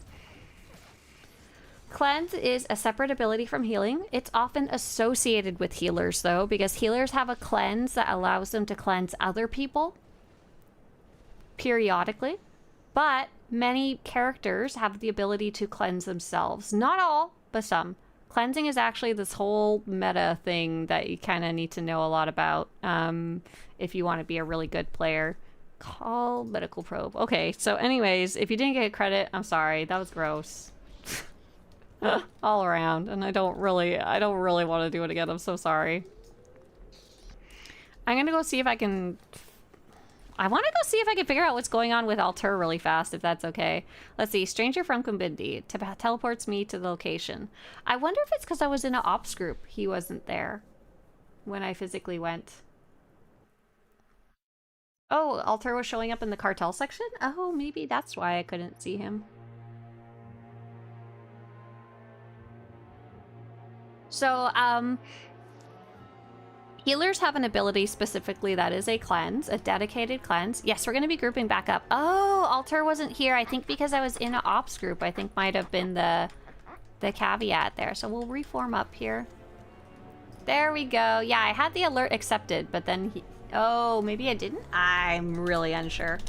Cleanse is a separate ability from healing. It's often associated with healers, though, because healers have a cleanse that allows them to cleanse other people periodically. But many characters have the ability to cleanse themselves. Not all, but some. Cleansing is actually this whole meta thing that you kind of need to know a lot about if you want to be a really good player. Call medical probe. Okay, so anyways, if you didn't get credit, I'm sorry. That was gross. All around, and I don't really want to do it again. I'm so sorry. I'm gonna go see if I can... I want to go see if I can figure out what's going on with SWTOR really fast, if that's okay. Let's see. Stranger from Kumbindi teleports me to the location. I wonder if it's because I was in an ops group. He wasn't there when I physically went. Oh, SWTOR was showing up in the cartel section? Oh, maybe that's why I couldn't see him. So, healers have an ability specifically that is a cleanse, a dedicated cleanse. Yes, we're going to be grouping back up. Oh, SWTOR wasn't here. I think because I was in an ops group, I think might have been the caveat there. So we'll reform up here. There we go. Yeah, I had the alert accepted, but then he... Oh, maybe I didn't? I'm really unsure.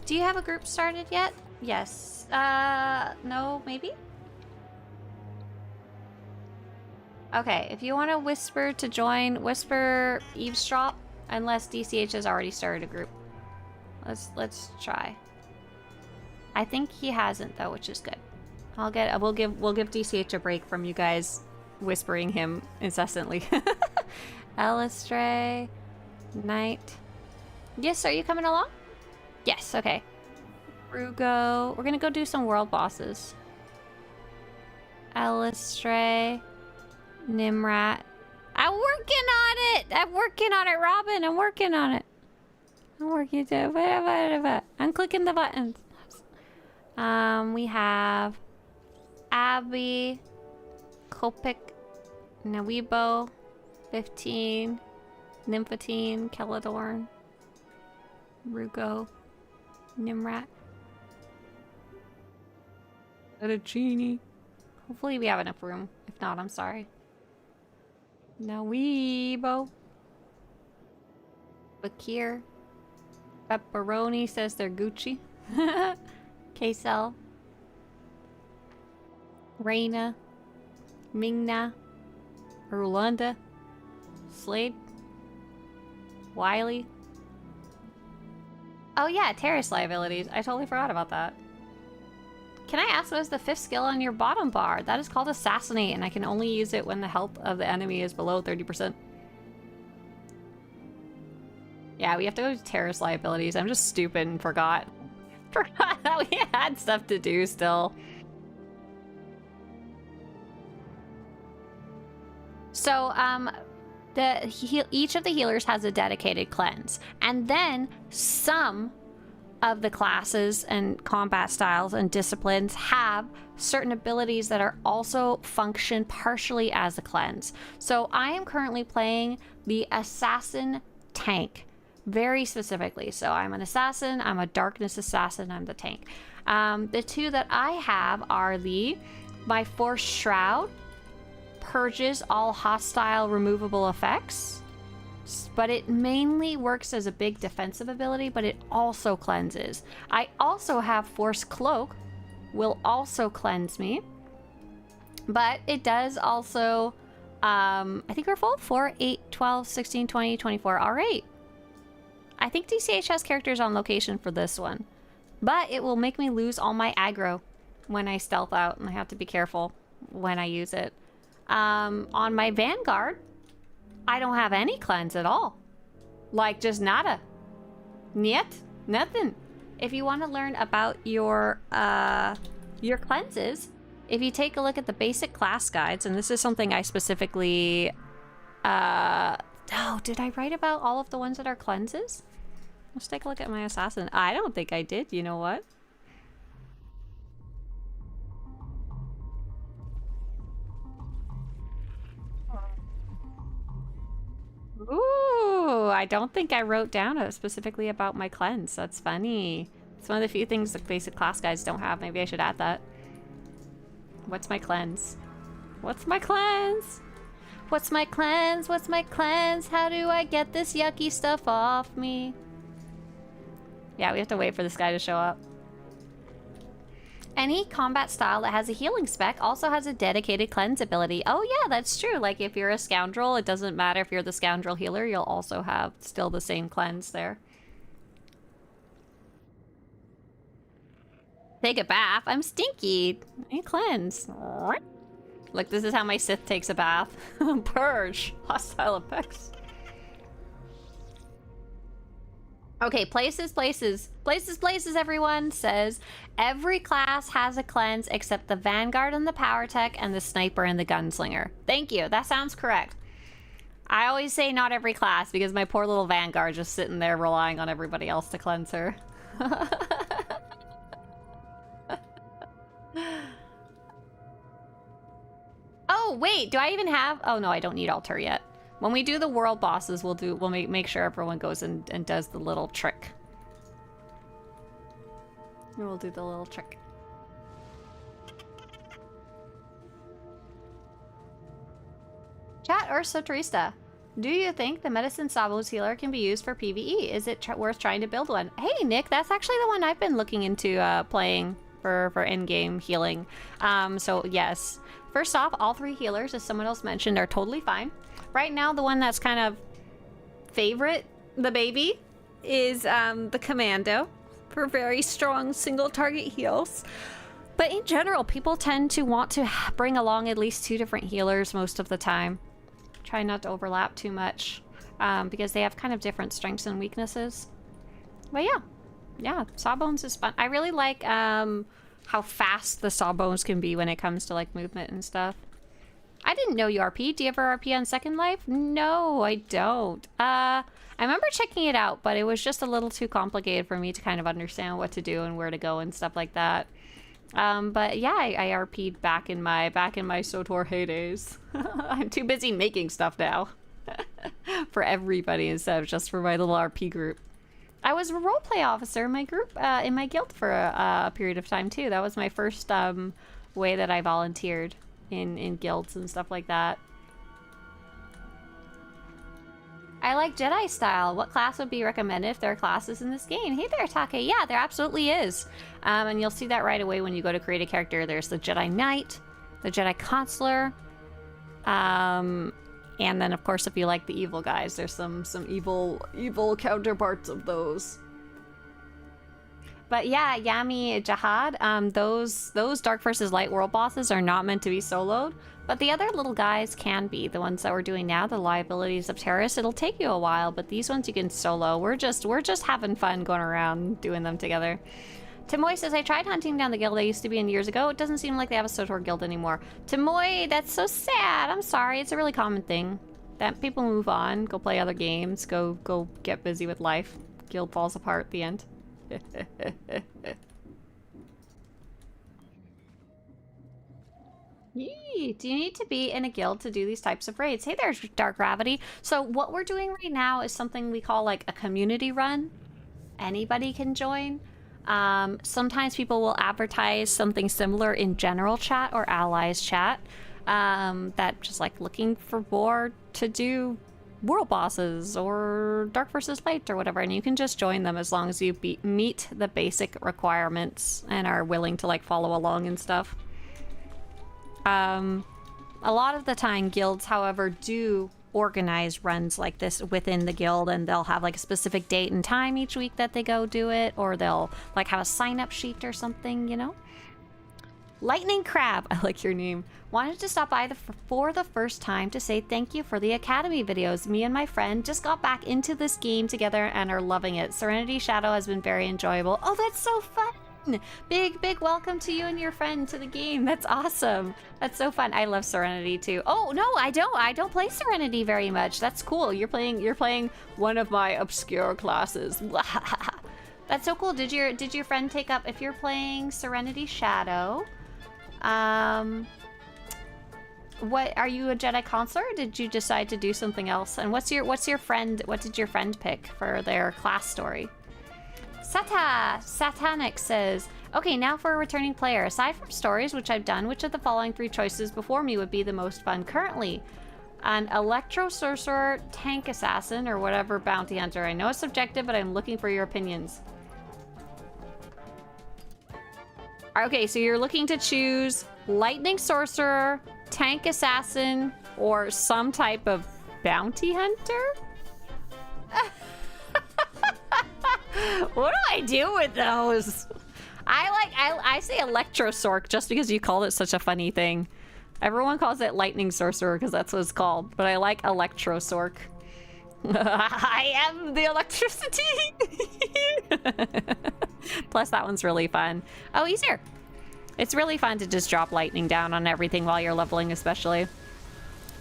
Do you have a group started yet? Yes. No, maybe? Okay, if you want to whisper to join, whisper eavesdrop, unless DCH has already started a group. Let's try. I think he hasn't though, which is good. We'll give DCH a break from you guys whispering him incessantly. Elistray, Knight. Yes, are you coming along? Yes, okay. Rugo. We're gonna go do some world bosses. Elistray, Nimrat. I'm working on it! I'm working on it, Robin! I'm working on it. I'm clicking the buttons. We have Abby, Kopik, Nawibo, 15, Nymphatine, Keladorn, Rugo, Nimrat, Fettuccine. Hopefully we have enough room. If not, I'm sorry. Nawibo. Bakir. Pepperoni says they're Gucci. K-Cell. Reina. Mingna. Rulanda. Slade. Wiley. Oh yeah, terrace liabilities. I totally forgot about that. Can I ask what is the 5th skill on your bottom bar? That is called Assassinate, and I can only use it when the health of the enemy is below 30%. Yeah, we have to go to terrace liabilities. I'm just stupid and forgot. Forgot that we had stuff to do still. So, each of the healers has a dedicated cleanse. And then some of the classes and combat styles and disciplines have certain abilities that are also function partially as a cleanse. So I am currently playing the assassin tank very specifically. So I'm an assassin, I'm a darkness assassin, I'm the tank. The two that I have are my Force Shroud purges all hostile removable effects, but it mainly works as a big defensive ability, but it also cleanses. I also have Force Cloak, will also cleanse me, but it does also, I think we're full, 4, 8, 12, 16, 20, 24, all right. I think DCH has characters on location for this one, but it will make me lose all my aggro when I stealth out, and I have to be careful when I use it. On my Vanguard, I don't have any cleanse at all. Like, just nada. Niet. Nothing. If you want to learn about your cleanses, if you take a look at the basic class guides, and this is something I specifically... oh, did I write about all of the ones that are cleanses? Let's take a look at my assassin. I don't think I did. You know what? Ooh, I don't think I wrote down specifically about my cleanse. That's funny. It's one of the few things that basic class guides don't have. Maybe I should add that. What's my cleanse? What's my cleanse? What's my cleanse? What's my cleanse? How do I get this yucky stuff off me? Yeah, we have to wait for this guy to show up. Any combat style that has a healing spec also has a dedicated cleanse ability. Oh yeah, that's true. Like if you're a scoundrel, it doesn't matter if you're the scoundrel healer, you'll also have still the same cleanse there. Take a bath. I'm stinky. I cleanse. Look, this is how my Sith takes a bath. Purge. Hostile effects. Okay, places, everyone says every class has a cleanse except the Vanguard and the Power Tech and the Sniper and the Gunslinger. Thank you, that sounds correct. I always say not every class because my poor little Vanguard just sitting there relying on everybody else to cleanse her. Oh, wait, do I even have... Oh, no, I don't need altar yet. When we do the world bosses, we'll make sure everyone goes and does the little trick. We'll do the little trick. Chat or Swtorista, do you think the Medicine Sabos healer can be used for PvE? Is it worth trying to build one? Hey, Nick, that's actually the one I've been looking into playing for in-game healing. So yes. First off, all 3 healers, as someone else mentioned, are totally fine. Right now, the one that's kind of favorite, the baby, is the Commando for very strong single target heals. But in general, people tend to want to bring along at least 2 different healers most of the time. Try not to overlap too much, because they have kind of different strengths and weaknesses. But yeah, Sawbones is fun. I really like how fast the Sawbones can be when it comes to like movement and stuff. I didn't know you RP. Do you ever RP on Second Life? No, I don't. I remember checking it out, but it was just a little too complicated for me to kind of understand what to do and where to go and stuff like that. But yeah, I RP'd back in my SWTOR heydays. I'm too busy making stuff now for everybody instead of just for my little RP group. I was a roleplay officer in my group, in my guild for a period of time too. That was my first way that I volunteered in guilds and stuff like that. I like Jedi style. What class would be recommended if there are classes in this game? Hey there, Take. Yeah, there absolutely is. And you'll see that right away when you go to create a character. There's the Jedi Knight, the Jedi Consular, and then of course if you like the evil guys, there's some evil counterparts of those. But yeah, Yami Jihad, those Dark versus Light world bosses are not meant to be soloed, but the other little guys can be. The ones that we're doing now, the liabilities of terrorists, it'll take you a while, but these ones you can solo. We're just having fun going around doing them together. Timoy says, I tried hunting down the guild I used to be in years ago. It doesn't seem like they have a SWTOR guild anymore. Timoy, that's so sad. I'm sorry. It's a really common thing that people move on, go play other games, go get busy with life. Guild falls apart at the end. Yee, do you need to be in a guild to do these types of raids? Hey there, Dark Gravity. So what we're doing right now is something we call like a community run. Anybody can join. Sometimes people will advertise something similar in general chat or allies chat, that just like looking for more to do world bosses or Dark versus Light or whatever, and you can just join them as long as you meet the basic requirements and are willing to like follow along and stuff. A lot of the time guilds, however, do organize runs like this within the guild, and they'll have like a specific date and time each week that they go do it, or they'll like have a sign-up sheet or something, you know? Lightning Crab, I like your name. Wanted to stop by for the first time to say thank you for the Academy videos. Me and my friend just got back into this game together and are loving it. Serenity Shadow has been very enjoyable. Oh, that's so fun! Big welcome to you and your friend to the game. That's awesome. That's so fun. I love Serenity too. Oh no, I don't play Serenity very much. That's cool. You're playing one of my obscure classes. That's so cool. Did your friend take up, if you're playing Serenity Shadow, what are you, a Jedi Consular, or did you decide to do something else? And what did your friend pick for their class story? Satanic says, okay, now for a returning player. Aside from stories, which I've done, which of the following 3 choices before me would be the most fun currently? An Electro Sorcerer, Tank Assassin, or whatever Bounty Hunter. I know it's subjective, but I'm looking for your opinions. Okay, so you're looking to choose Lightning Sorcerer, Tank Assassin, or some type of Bounty Hunter? What do I do with those? I say Electro Sorc just because you called it such a funny thing. Everyone calls it Lightning Sorcerer because that's what it's called, but I like Electro Sorc. I am the electricity! Plus that one's really fun. Oh, he's here. It's really fun to just drop lightning down on everything while you're leveling, especially.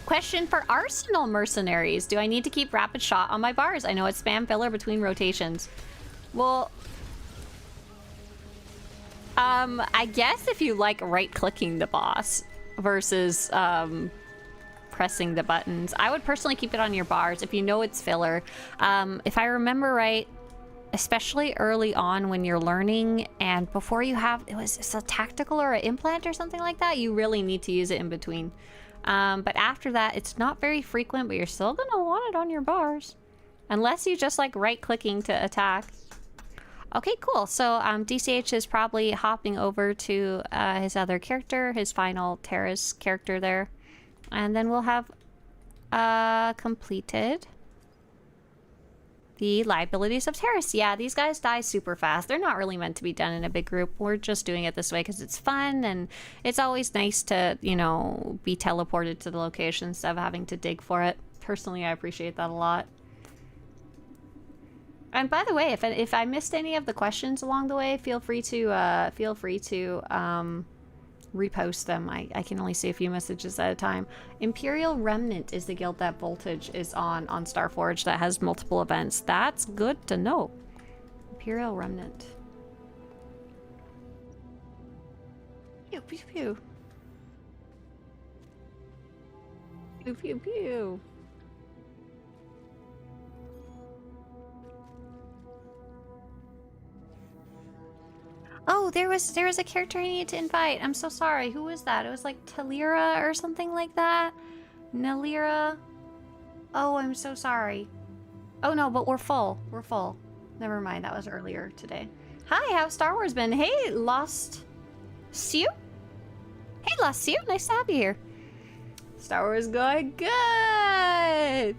Question for Arsenal Mercenaries. Do I need to keep Rapid Shot on my bars? I know it's spam filler between rotations. Well, I guess if you like right-clicking the boss versus pressing the buttons, I would personally keep it on your bars if you know it's filler. If I remember right, especially early on when you're learning and before you have, it's a tactical or an implant or something like that, you really need to use it in between. But after that, it's not very frequent, but you're still gonna want it on your bars. Unless you just like right-clicking to attack. Okay, cool. So DCH is probably hopping over to his other character, his final Terrace character there. And then we'll have completed The liabilities of terrorists. Yeah, these guys die super fast. They're not really meant to be done in a big group. We're just doing it this way because it's fun, and it's always nice to, you know, be teleported to the location instead of having to dig for it. Personally, I appreciate that a lot. And by the way, if I missed any of the questions along the way, feel free to repost them. I can only see a few messages at a time. Imperial Remnant is the guild that Voltage is on Starforge that has multiple events. That's good to know. Imperial Remnant. Pew pew pew. Pew pew pew. Oh, there was a character I needed to invite. I'm so sorry. Who was that? It was like Talira or something like that. Nalira. Oh, I'm so sorry. Oh no, but we're full. We're full. Never mind. That was earlier today. Hi, how's Star Wars been? Hey, Lost Sue? Hey, Lost Sue. Nice to have you here. Star Wars going good.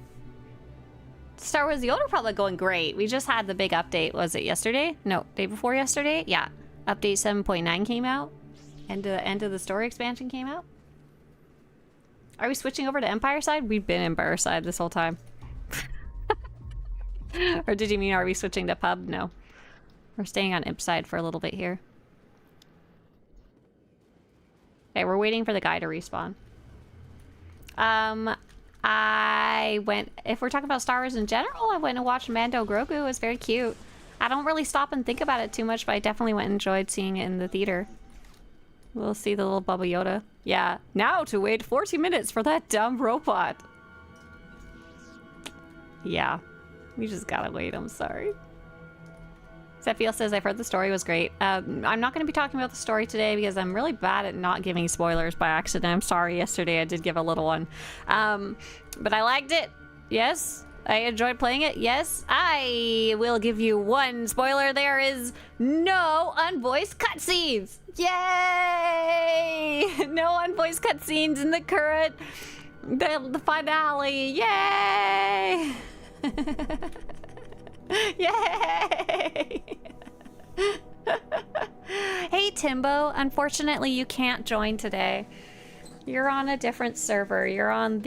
Star Wars The Older Republic going great. We just had the big update. Was it yesterday? No, day before yesterday? Yeah. Update 7.9 came out. And the end of the story expansion came out. Are we switching over to Empire side? We've been Empire side this whole time. Or did you mean are we switching to pub? No. We're staying on Imp side for a little bit here. Okay, we're waiting for the guy to respawn. If we're talking about Star Wars in general, I went and watched Mando Grogu. It was very cute. I don't really stop and think about it too much, but I definitely went and enjoyed seeing it in the theater. We'll see the little Bubba Yoda. Yeah, now to wait 40 minutes for that dumb robot. Yeah, we just gotta wait, I'm sorry. Zephiel says, I've heard the story was great. I'm not going to be talking about the story today because I'm really bad at not giving spoilers by accident. I'm sorry, yesterday I did give a little one. But I liked it. Yes. I enjoyed playing it. Yes. I will give you one spoiler. There is no unvoiced cutscenes. Yay! No unvoiced cutscenes in the current... The finale. Yay! Yay! Hey Timbo, unfortunately you can't join today. You're on a different server. You're on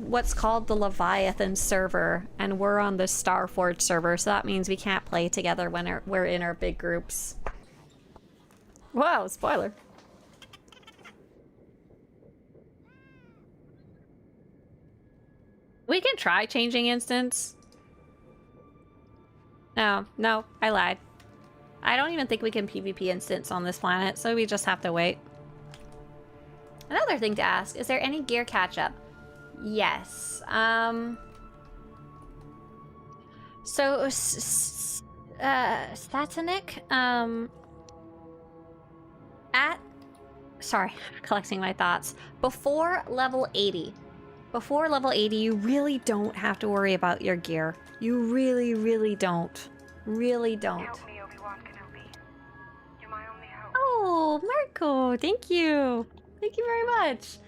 what's called the Leviathan server, and we're on the Starforge server, so that means we can't play together when we're in our big groups. Whoa, spoiler. We can try changing instance. No, I lied. I don't even think we can PvP instance on this planet, so we just have to wait. Another thing to ask, is there any gear catch-up? Yes. So, Statanik, sorry, collecting my thoughts. Before level 80, you really don't have to worry about your gear. You really don't. Really don't. Help me, Obi-Wan Kenobi. You're my only hope. Oh, Marco, thank you. Thank you very much.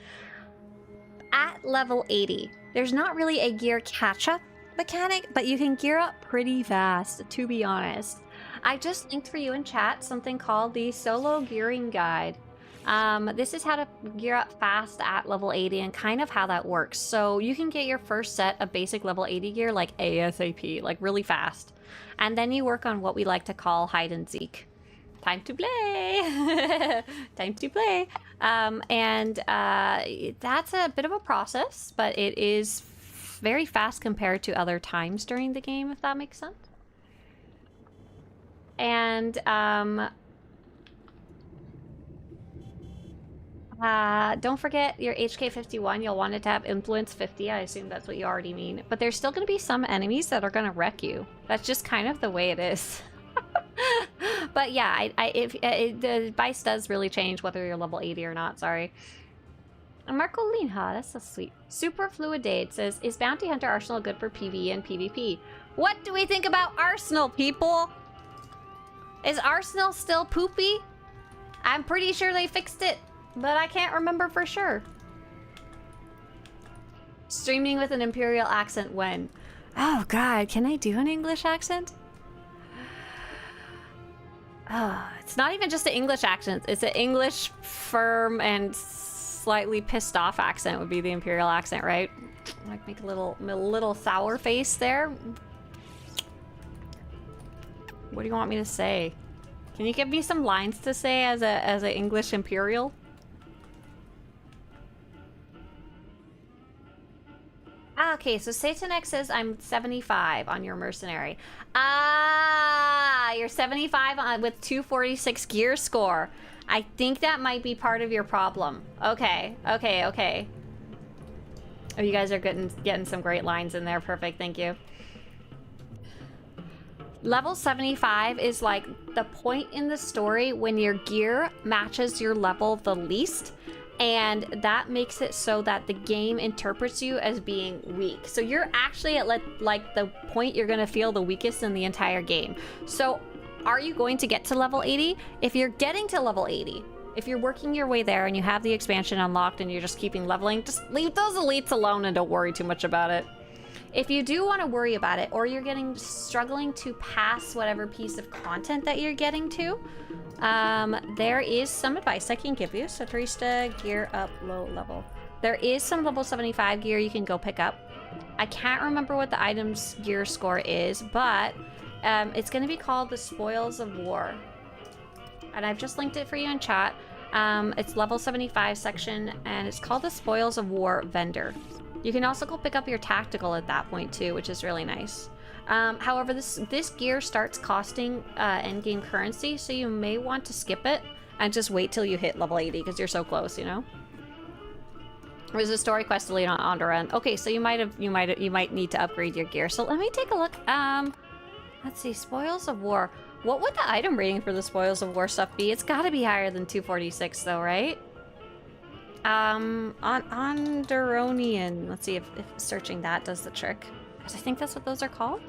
At level 80, there's not really a gear catch-up mechanic, but you can gear up pretty fast, to be honest. I just linked for you in chat something called the Solo Gearing Guide. This is how to gear up fast at level 80 and kind of how that works. So you can get your first set of basic level 80 gear like ASAP, like really fast. And then you work on what we like to call hide and seek. Time to play! Time to play! That's a bit of a process, but it is very fast compared to other times during the game, if that makes sense. And, don't forget your HK51, you'll want it to have influence 50, I assume that's what you already mean. But there's still going to be some enemies that are going to wreck you. That's just kind of the way it is. But yeah, the Vice does really change whether you're level 80 or not, sorry. Marco Linha, that's so sweet. Super Fluidade says, is Bounty Hunter Arsenal good for PvE and PvP? What do we think about Arsenal, people? Is Arsenal still poopy? I'm pretty sure they fixed it, but I can't remember for sure. Streaming with an Imperial accent when? Oh god, can I do an English accent? Oh, it's not even just an English accent. It's an English firm and slightly pissed off accent would be the Imperial accent, right? Like make a little sour face there. What do you want me to say? Can you give me some lines to say as a English Imperial? Ah, okay, so Satanex says I'm 75 on your mercenary. Ah, you're 75 on, with 246 gear score. I think that might be part of your problem. Okay. Oh, you guys are getting some great lines in there. Perfect, thank you. Level 75 is like the point in the story when your gear matches your level the least, and that makes it so that the game interprets you as being weak. So you're actually at like the point you're gonna feel the weakest in the entire game. So are you going to get to level 80? If you're getting to level 80, if you're working your way there and you have the expansion unlocked and you're just keeping leveling, just leave those elites alone and don't worry too much about it. If you do want to worry about it, or you're struggling to pass whatever piece of content that you're getting to, there is some advice I can give you. Swtorista, gear up, low level. There is some level 75 gear you can go pick up. I can't remember what the item's gear score is, but it's going to be called the Spoils of War. And I've just linked it for you in chat. It's level 75 section, and it's called the Spoils of War vendor. You can also go pick up your tactical at that point too, which is really nice. However, this gear starts costing endgame currency, so you may want to skip it and just wait till you hit level 80 because you're so close, you know. There's a story quest to lead on Onderon. Okay, so you might need to upgrade your gear. So let me take a look. Let's see, Spoils of War. What would the item rating for the Spoils of War stuff be? It's got to be higher than 246 though, right? On Onderonian. Let's see if searching that does the trick. Because I think that's what those are called.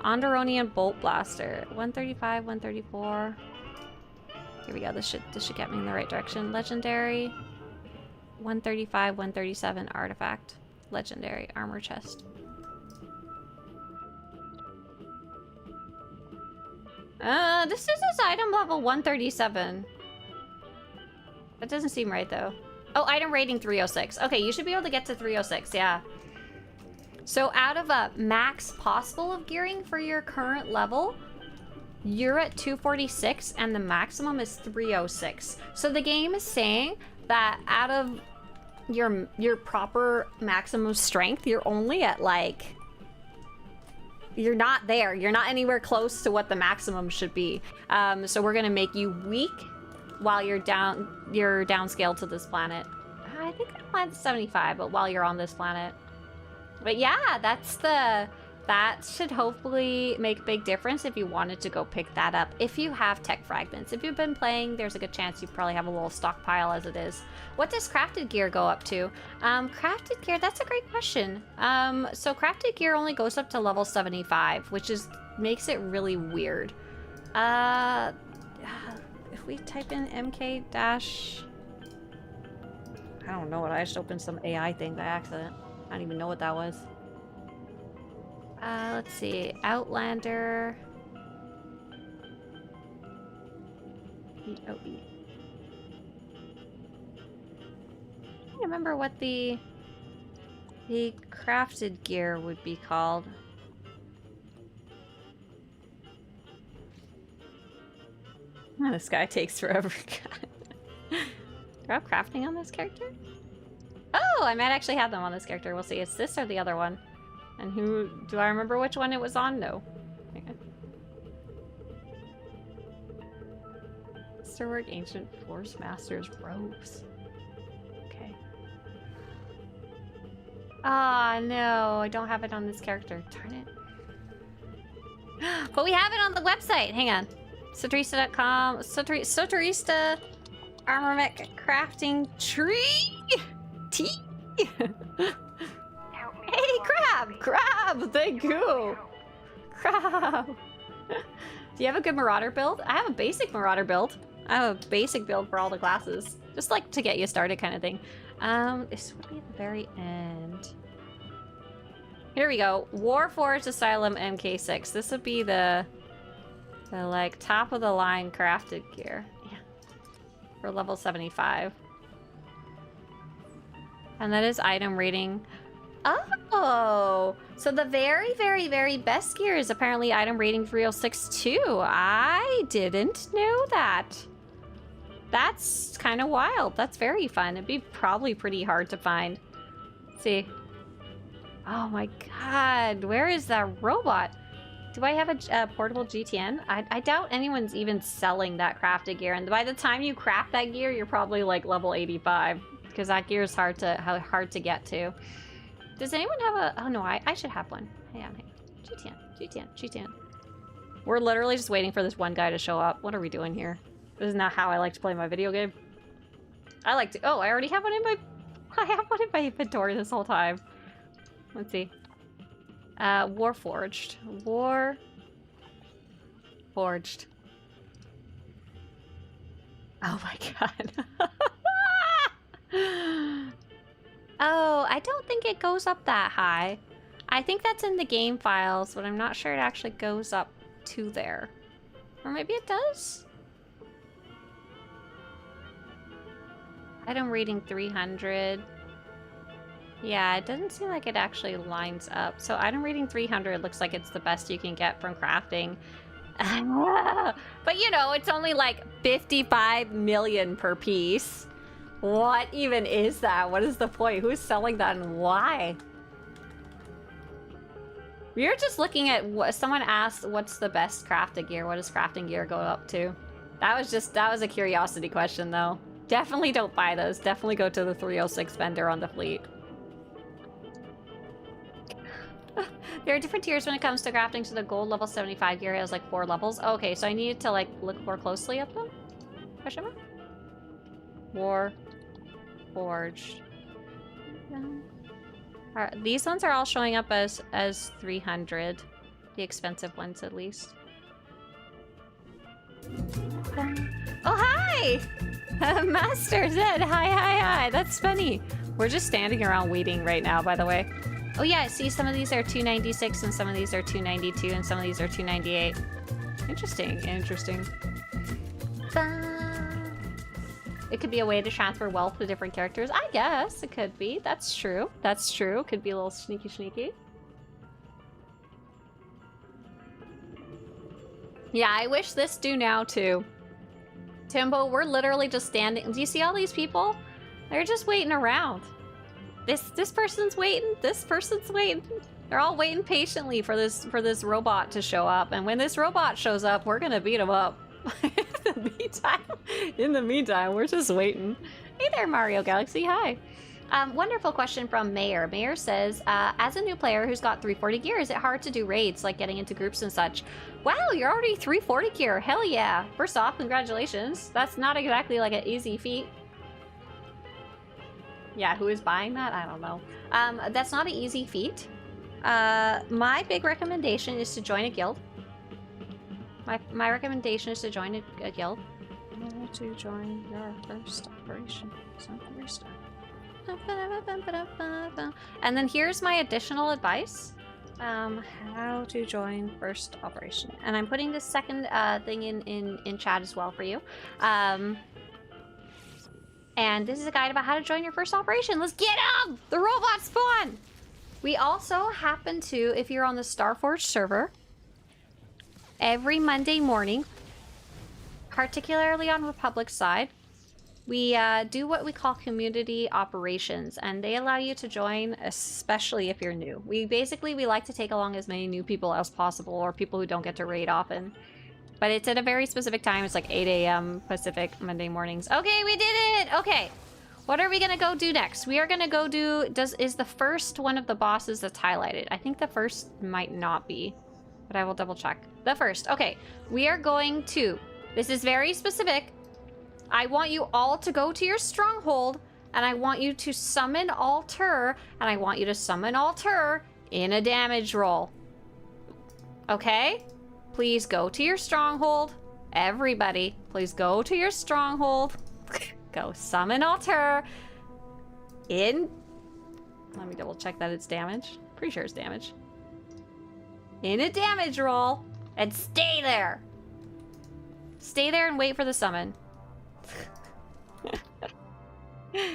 Onderonian Bolt Blaster. 135, 134. Here we go. This should get me in the right direction. Legendary. 135, 137 artifact. Legendary armor chest. This is this item level 137. That doesn't seem right though. Oh, item rating 306. Okay, you should be able to get to 306, yeah. So out of a max possible of gearing for your current level, you're at 246 and the maximum is 306. So the game is saying that out of your proper maximum strength, you're only at like, you're not there. You're not anywhere close to what the maximum should be. So we're gonna make you weak while you're downscaled to this planet. I think the planet's 75, but while you're on this planet. But yeah, that should hopefully make a big difference if you wanted to go pick that up. If you have tech fragments. If you've been playing, there's a good chance you probably have a little stockpile as it is. What does crafted gear go up to? Crafted gear, that's a great question. So crafted gear only goes up to level 75, which makes it really weird. If we type in MK dash... I don't know what, I just opened some AI thing by accident. I don't even know what that was. Let's see. Outlander. EOE. I don't remember what the crafted gear would be called. Oh, this guy takes forever. Do I have crafting on this character? Oh, I might actually have them on this character. We'll see. It's this or the other one. And who... Do I remember which one it was on? No. Okay. Masterwork Ancient Force Masters Robes. Okay. Ah, no. I don't have it on this character. Darn it. But we have it on the website. Hang on. Swtorista.com. Swtorista Armor Mech Crafting Tree. Tea. Hey, Crab! Crab! Thank you! Crab! Do you have a good Marauder build? I have a basic Marauder build. I have a basic build for all the classes. Just like to get you started kind of thing. This would be at the very end. Here we go. Warforged Asylum MK6. This would be the like top of the line crafted gear. Yeah. For level 75. And that is item rating. Oh, so the very, very, very best gear is apparently item rating 306 too. I didn't know that. That's kind of wild. That's very fun. It'd be probably pretty hard to find. Let's see. Oh my god, where is that robot? Do I have a portable GTN? I doubt anyone's even selling that crafted gear, and by the time you craft that gear, you're probably like level 85, because that gear is hard to get to. Does anyone have a... Oh no, I should have one. Hang on. GTN. We're literally just waiting for this one guy to show up. What are we doing here? This is not how I like to play my video game. I like to... Oh, I already have one in my... I have one in my inventory this whole time. Let's see. Warforged. Warforged. Oh my god. Oh, I don't think it goes up that high. I think that's in the game files, but I'm not sure it actually goes up to there. Or maybe it does? Item rating 300. Yeah, it doesn't seem like it actually lines up. So item rating 300 looks like it's the best you can get from crafting. But you know, it's only like 55 million per piece. What even is that? What is the point? Who's selling that and why? We were just looking at what someone asked, what's the best crafted gear? What does crafting gear go up to? That was a curiosity question though. Definitely don't buy those. Definitely go to the 306 vendor on the fleet. There are different tiers when it comes to crafting, so the gold level 75 gear has like 4 levels. Okay, so I needed to like look more closely at them? Question mark? War Forged. These ones are all showing up as 300. The expensive ones at least. Oh hi! Master Zed, hi. That's funny. We're just standing around waiting right now, by the way. Oh yeah, see, some of these are 296 and some of these are 292 and some of these are 298. Interesting. It could be a way to transfer wealth to different characters. I guess it could be. That's true. Could be a little sneaky. Yeah, I wish this do now too. Timbo, we're literally just standing. Do you see all these people? They're just waiting around. This person's waiting. This person's waiting. They're all waiting patiently for this robot to show up. And when this robot shows up, we're gonna beat him up. In the meantime, we're just waiting. Hey there, Mario Galaxy. Hi. Wonderful question from Mayor. Mayor says, as a new player who's got 340 gear, is it hard to do raids, like getting into groups and such? Wow, you're already 340 gear. Hell yeah. First off, congratulations. That's not exactly like an easy feat. Yeah, who is buying that? I don't know. That's not an easy feat. My big recommendation is to join a guild. My recommendation is to join a guild. To join your first operation. And then here's my additional advice. How to join first operation. And I'm putting this second thing in chat as well for you. And this is a guide about how to join your first operation. Let's get them! The robot spawn! We also happen to, if you're on the Starforge server, every Monday morning, particularly on Republic side, we do what we call community operations, and they allow you to join, especially if you're new. We like to take along as many new people as possible, or people who don't get to raid often. But it's at a very specific time. It's like 8 a.m. Pacific, Monday mornings. Okay, we did it! Okay. What are we gonna go do next? We are gonna go do... Is the first one of the bosses that's highlighted? I think the first might not be, but I will double check. The first. Okay. We are going to... This is very specific. I want you all to go to your stronghold, and I want you to summon Alter, and I want you to summon Alter in a damage roll. Okay? Please go to your stronghold. Everybody, please go to your stronghold. Go summon Alter in... Let me double check that it's damage. Pretty sure it's damage. In a damage roll. And stay there. Stay there and wait for the summon.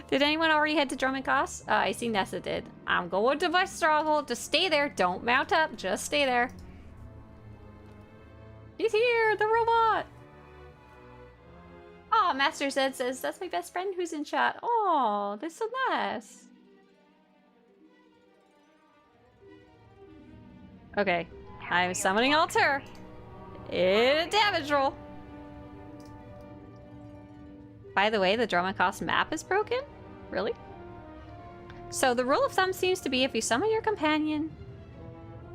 Did anyone already head to Drummond-Koss? I see Nessa did. I'm going to my stronghold. Just stay there. Don't mount up. Just stay there. He's here, the robot. Oh, Master Zed says, that's my best friend who's in chat. Oh, that's so nice. Okay, I'm summoning Alter. In a damage roll. By the way, the Drummond-Koss map is broken? Really? So the rule of thumb seems to be if you summon your companion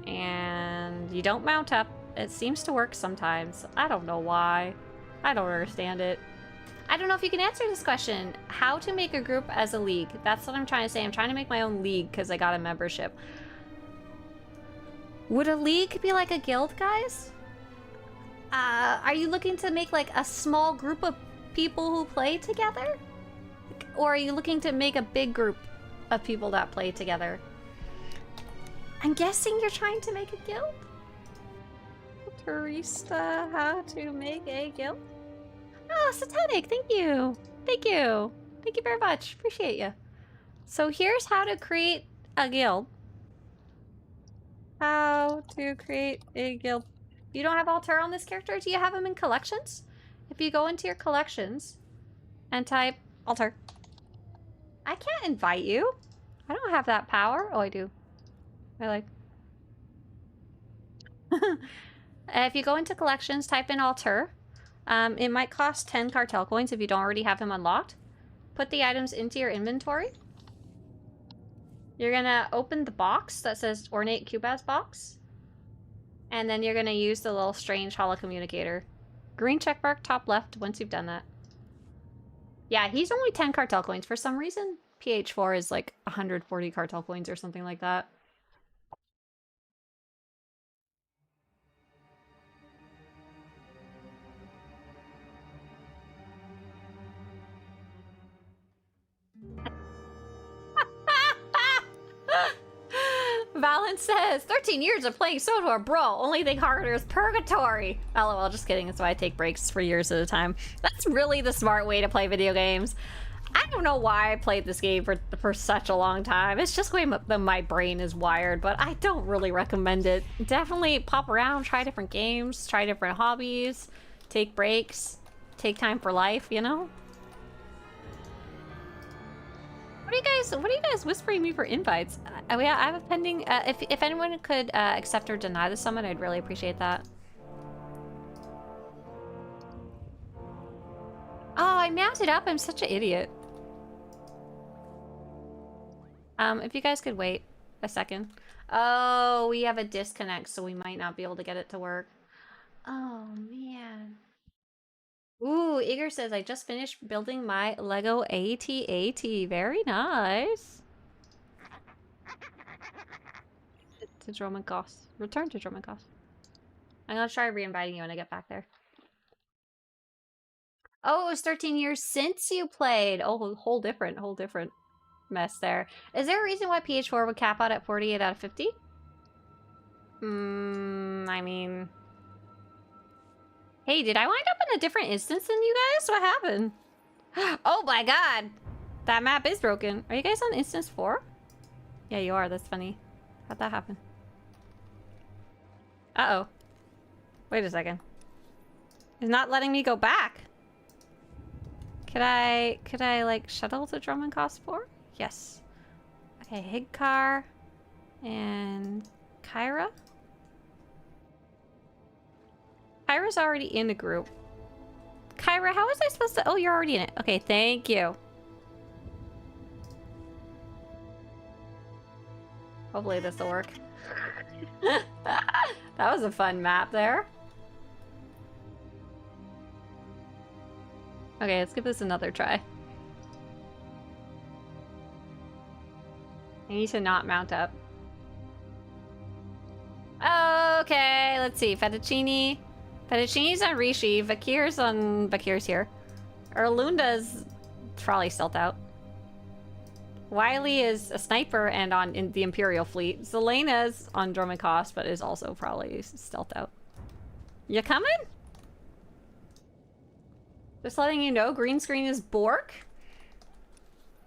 and you don't mount up, it seems to work sometimes. I don't know why. I don't understand it. I don't know if you can answer this question. How to make a group as a league. That's what I'm trying to say. I'm trying to make my own league because I got a membership. Would a league be like a guild, guys? Are you looking to make like a small group of people who play together? Or are you looking to make a big group of people that play together? I'm guessing you're trying to make a guild? Swtorista, how to make a guild? Oh, Satanic, thank you. Thank you. Thank you very much. Appreciate you. So here's how to create a guild. How to create a guild. You don't have Alter on this character? Do you have him in collections? If you go into your collections and type Alter. I can't invite you. I don't have that power. Oh, I do. I like. If you go into collections, type in Alter. It might cost 10 cartel coins if you don't already have him unlocked. Put the items into your inventory. You're gonna open the box that says Ornate Cubaz box. And then you're gonna use the little strange holocommunicator. Green checkmark top left once you've done that. Yeah, he's only 10 cartel coins. For some reason, PH4 is like 140 cartel coins or something like that. Valent says, 13 years of playing SWTOR, bro. Only thing harder is purgatory. LOL, just kidding. That's why I take breaks for years at a time. That's really the smart way to play video games. I don't know why I played this game for such a long time. It's just the way my brain is wired, but I don't really recommend it. Definitely pop around, try different games, try different hobbies, take breaks, take time for life, you know? What are you guys whispering me for invites? Yeah, I have a pending, if anyone could accept or deny the summon, I'd really appreciate that. Oh, I mounted up. I'm such an idiot. If you guys could wait a second. Oh, we have a disconnect, so we might not be able to get it to work. Oh, man. Ooh, Igor says, I just finished building my Lego AT-AT. Very nice. To Drummond-Koss. Return to Drummond-Koss. I'm gonna try re-inviting you when I get back there. Oh, it was 13 years since you played. Oh, whole different mess there. Is there a reason why PH4 would cap out at 48 out of 50? I mean... Hey, did I wind up in a different instance than you guys? What happened? Oh my god! That map is broken. Are you guys on instance 4? Yeah, you are. That's funny. How'd that happen? Uh-oh. Wait a second. It's not letting me go back. Could I like shuttle to Drummond-Koss 4? Yes. Okay, Higkar and Kyra. Kyra's already in the group. Kyra, how was I supposed to... Oh, you're already in it. Okay, thank you. Hopefully this will work. That was a fun map there. Okay, let's give this another try. I need to not mount up. Okay, let's see. Fettuccine. Fettuccine's on Rishi. Bakir's here. Erlunda's probably stealth out. Wiley is a sniper and in the Imperial fleet. Zelena's on Dromacost, but is also probably stealth out. You coming? Just letting you know, green screen is Bork.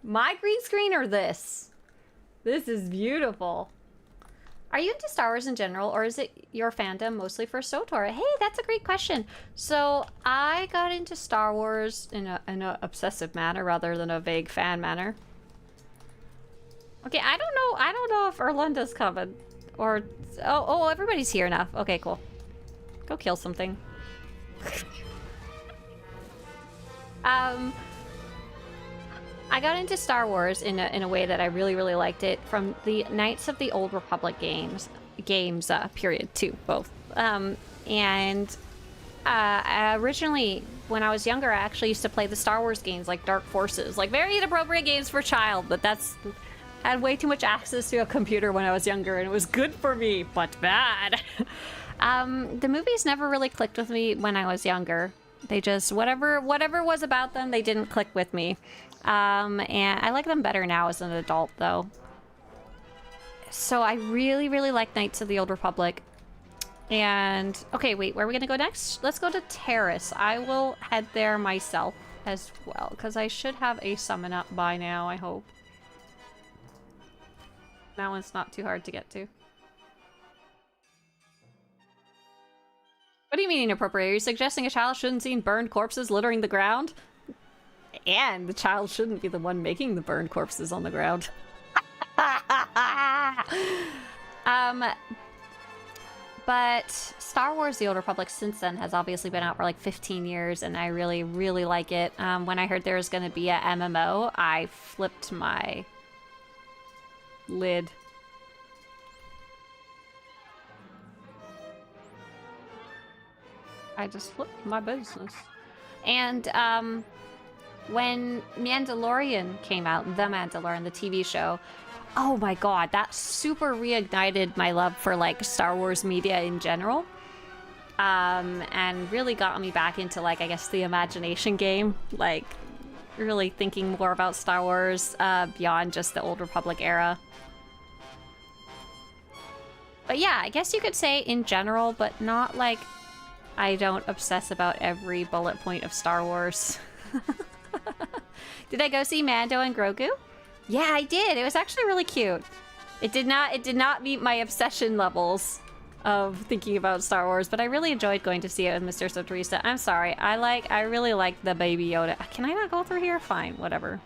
My green screen or this? This is beautiful. Are you into Star Wars in general, or is it your fandom mostly for SWTOR? Hey, that's a great question. So I got into Star Wars in a obsessive manner rather than a vague fan manner. Okay, I don't know if Erlenda's coming, or oh, everybody's here now. Okay, cool. Go kill something. I got into Star Wars in a way that I really liked it from the Knights of the Old Republic games period too, both. Originally, when I was younger, I actually used to play the Star Wars games like Dark Forces, like very inappropriate games for a child, but had way too much access to a computer when I was younger, and it was good for me, but bad. The movies never really clicked with me when I was younger. They just, whatever was about them, they didn't click with me. And I like them better now as an adult, though. So I really like Knights of the Old Republic. And, okay, wait, where are we gonna go next? Let's go to Terrace. I will head there myself as well, because I should have a summon up by now, I hope. That one's not too hard to get to. What do you mean inappropriate? Are you suggesting a child shouldn't see burned corpses littering the ground? And the child shouldn't be the one making the burned corpses on the ground. But Star Wars The Old Republic since then has obviously been out for like 15 years, and I really like it. When I heard there was going to be a MMO, I flipped my lid. I just flipped my business. And when Mandalorian came out, The Mandalorian, the TV show, oh my god, that super reignited my love for like Star Wars media in general. And really got me back into like, I guess, the imagination game, like really thinking more about Star Wars beyond just the Old Republic era. But yeah, I guess you could say in general, but not like I don't obsess about every bullet point of Star Wars. Did I go see Mando and Grogu? Yeah, I did. It was actually really cute. It did not meet my obsession levels of thinking about Star Wars, but I really enjoyed going to see it with Mr. Swtorista. I'm sorry. I really like the Baby Yoda. Can I not go through here? Fine, whatever.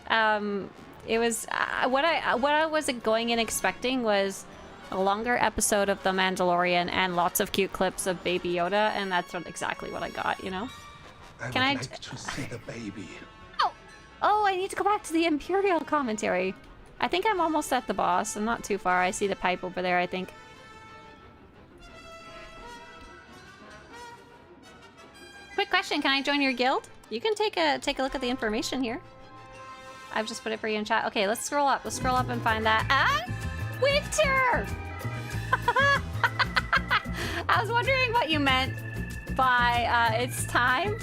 It was what I was going in expecting was a longer episode of The Mandalorian and lots of cute clips of Baby Yoda, and that's exactly what I got, you know? I would like to see the baby. Oh, I need to go back to the Imperial commentary. I think I'm almost at the boss. I'm not too far. I see the pipe over there, I think. Quick question, can I join your guild? You can take a look at the information here. I've just put it for you in chat. Okay, let's scroll up. Let's scroll up and find that. Ah! Winter! I was wondering what you meant by it's time.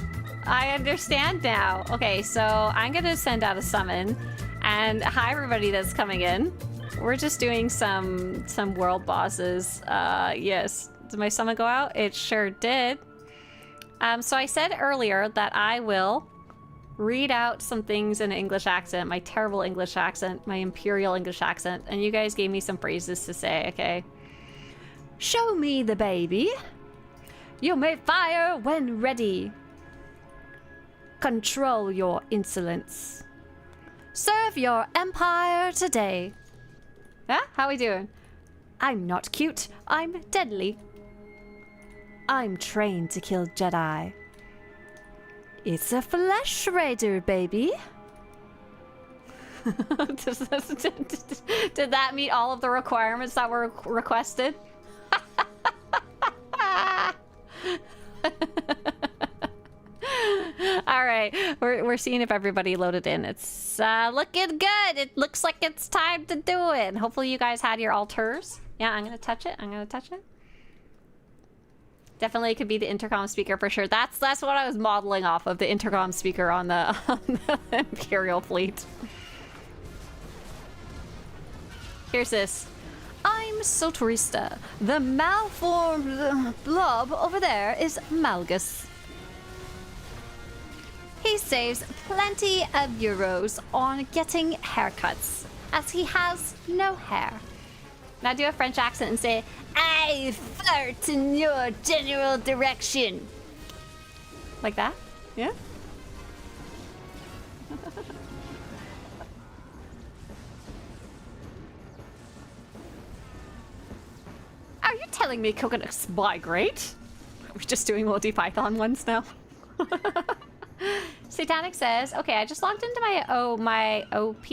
I understand now. Okay, so I'm gonna send out a summon. And hi everybody that's coming in. We're just doing some world bosses. Yes. Did my summon go out? It sure did. So I said earlier that I will read out some things in an English accent, my terrible English accent, my imperial English accent, and you guys gave me some phrases to say, okay? Show me the baby. You may fire when ready. Control your insolence. Serve your empire today. Huh? How we doing? I'm not cute, I'm deadly. I'm trained to kill Jedi. It's a flesh raider, baby. Did that meet all of the requirements that were requested? All right, we're seeing if everybody loaded in. It's looking good. It looks like it's time to do it. And hopefully you guys had your altars. Yeah, I'm gonna touch it. I'm gonna touch it. Definitely could be the intercom speaker for sure. That's what I was modeling off of, the intercom speaker on the Imperial fleet. Here's this. I'm Swtorista. The malformed blob over there is Malgus. He saves plenty of euros on getting haircuts, as he has no hair. Now do a French accent and say, I flirt in your general direction. Like that? Yeah? Are you telling me coconuts migrate? We're just doing Monty Python ones now. Satanic says, okay, I just logged into my OP,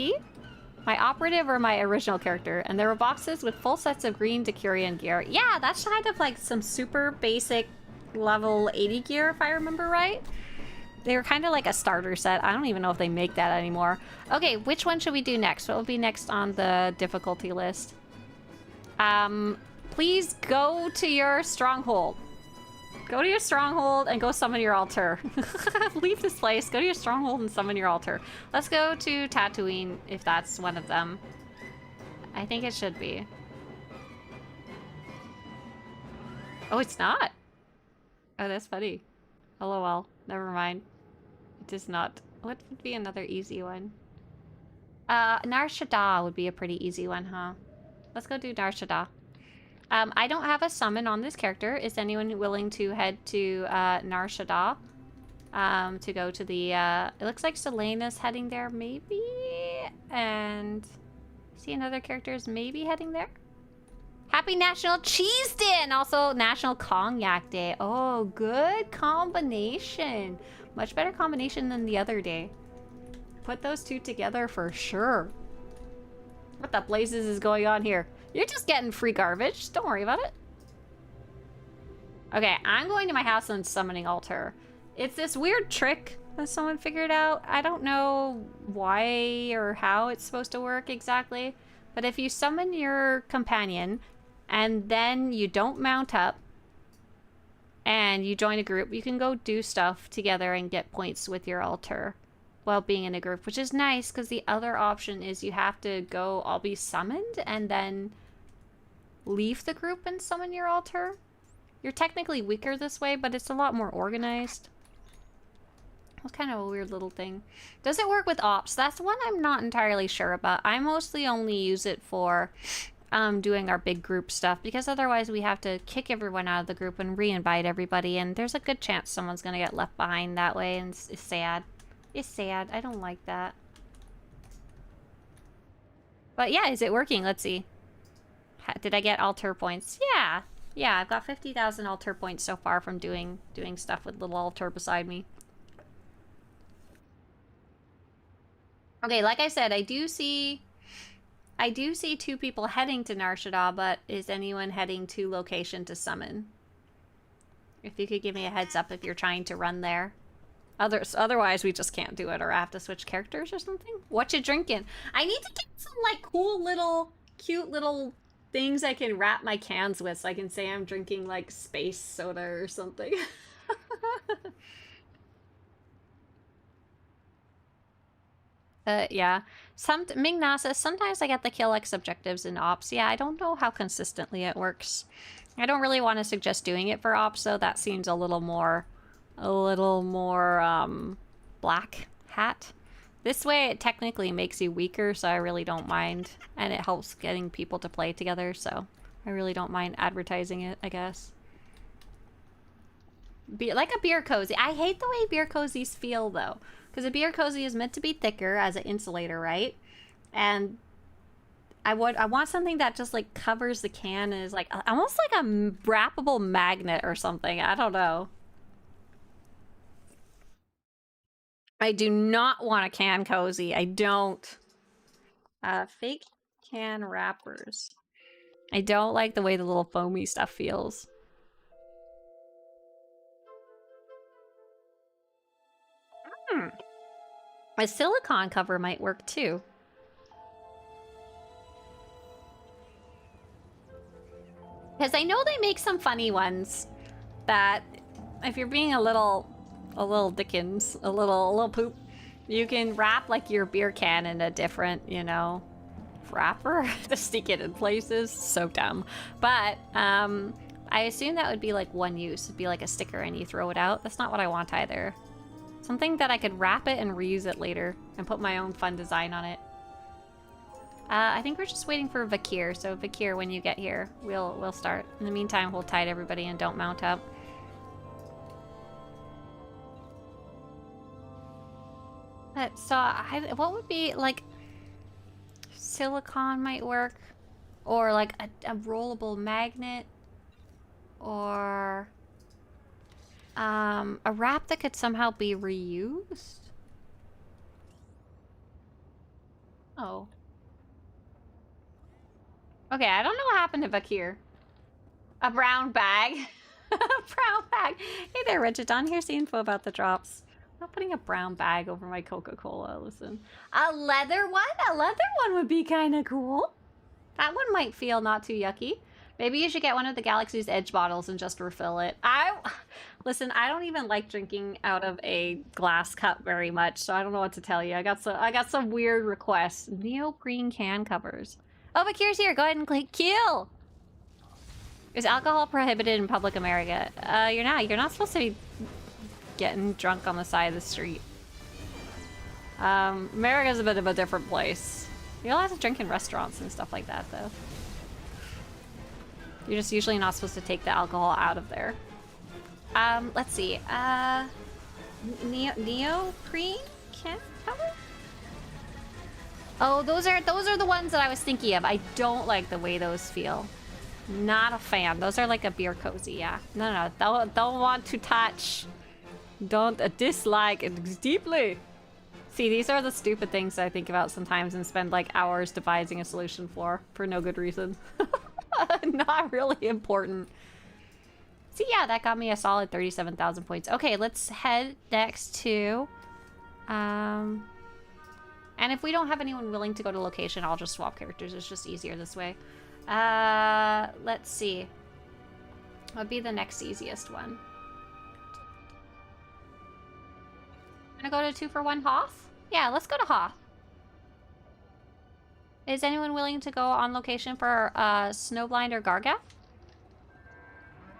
my operative or my original character, and there were boxes with full sets of green Decurion gear. Yeah, that's kind of like some super basic level 80 gear, if I remember right. They were kind of like a starter set. I don't even know if they make that anymore. Okay, which one should we do next? What will be next on the difficulty list? Please go to your stronghold. Go to your stronghold and go summon your altar. Leave this place, go to your stronghold and summon your altar. Let's go to Tatooine, if that's one of them. I think it should be. Oh, it's not? Oh, that's funny. LOL. Never mind. It is not. What would be another easy one? Nar Shaddaa would be a pretty easy one, huh? Let's go do Nar Shaddaa. I don't have a summon on this character. Is anyone willing to head to Nar Shaddaa? To go to the, it looks like Selena's heading there, maybe? And see another character is maybe heading there? Happy National Cheese Day! And also National Cognac Day. Oh, good combination. Much better combination than the other day. Put those two together for sure. What the blazes is going on here? You're just getting free garbage. Don't worry about it. Okay, I'm going to my house and summoning altar. It's this weird trick that someone figured out. I don't know why or how it's supposed to work exactly. But if you summon your companion and then you don't mount up and you join a group, you can go do stuff together and get points with your altar while being in a group, which is nice because the other option is you have to go all be summoned and then leave the group and summon your altar. You're technically weaker this way, but it's a lot more organized. It's kind of a weird little thing. Does it work with ops? That's one I'm not entirely sure about. I mostly only use it for doing our big group stuff, because otherwise we have to kick everyone out of the group and re-invite everybody, and there's a good chance someone's gonna get left behind that way, and it's sad. It's sad. I don't like that. But yeah, is it working? Let's see. Did I get altar points? Yeah. Yeah, I've got 50,000 altar points so far from doing stuff with little altar beside me. Okay, like I said, I do see two people heading to Nar Shaddaa, but is anyone heading to location to summon? If you could give me a heads up if you're trying to run there. Otherwise, we just can't do it, or I have to switch characters or something. What you drinking? I need to get some, like, cool little, cute little things I can wrap my cans with, so I can say I'm drinking, like, space soda or something. Yeah. Ming-Na says, sometimes I get the kill X objectives in ops. Yeah, I don't know how consistently it works. I don't really want to suggest doing it for ops, though. That seems a little more black hat. This way it technically makes you weaker, so I really don't mind. And it helps getting people to play together, so I really don't mind advertising it, I guess. Like a beer cozy. I hate the way beer cozies feel, though. Because a beer cozy is meant to be thicker as an insulator, right? And I want something that just, like, covers the can and is, like, almost like a wrappable magnet or something. I don't know. I do not want a can cozy. I don't. Fake can wrappers. I don't like the way the little foamy stuff feels. A silicone cover might work too. Because I know they make some funny ones that if you're being a little Dickens, a little poop, you can wrap like your beer can in a different, you know, wrapper to stick it in places. So dumb. But I assume that would be like one use. It'd be like a sticker and you throw it out. That's not what I want either. Something that I could wrap it and reuse it later and put my own fun design on it. I think we're just waiting for Vakir. So Vakir, when you get here, we'll start. In the meantime, hold tight, everybody, and don't mount up. So what would be like silicone might work, or like a rollable magnet, or a wrap that could somehow be reused. Oh. Okay, I don't know what happened to Vakir. A brown bag. A brown bag. Hey there, Regidon. Here's the info about the drops. I'm not putting a brown bag over my Coca-Cola. Listen. A leather one? A leather one would be kind of cool. That one might feel not too yucky. Maybe you should get one of the Galaxy's Edge bottles and just refill it. Listen, I don't even like drinking out of a glass cup very much, so I don't know what to tell you. I got some weird requests. Neoprene can covers. Oh, Bakir's here. Go ahead and click kill. Is alcohol prohibited in public America? You're not supposed to be getting drunk on the side of the street. America's a bit of a different place. You're allowed to drink in restaurants and stuff like that, though. You're just usually not supposed to take the alcohol out of there. Let's see. Neoprene can cover? Oh, those are the ones that I was thinking of. I don't like the way those feel. Not a fan. Those are like a beer cozy, yeah. No. Don't want to touch. Don't dislike it deeply. See, these are the stupid things I think about sometimes and spend like hours devising a solution for no good reason. Not really important. See, yeah, that got me a solid 37,000 points. Okay, let's head next to... And if we don't have anyone willing to go to location, I'll just swap characters. It's just easier this way. Let's see. What would be the next easiest one? Gonna go to 2-for-1 Hoth? Yeah, let's go to Hoth. Is anyone willing to go on location for Snowblind or Gargath?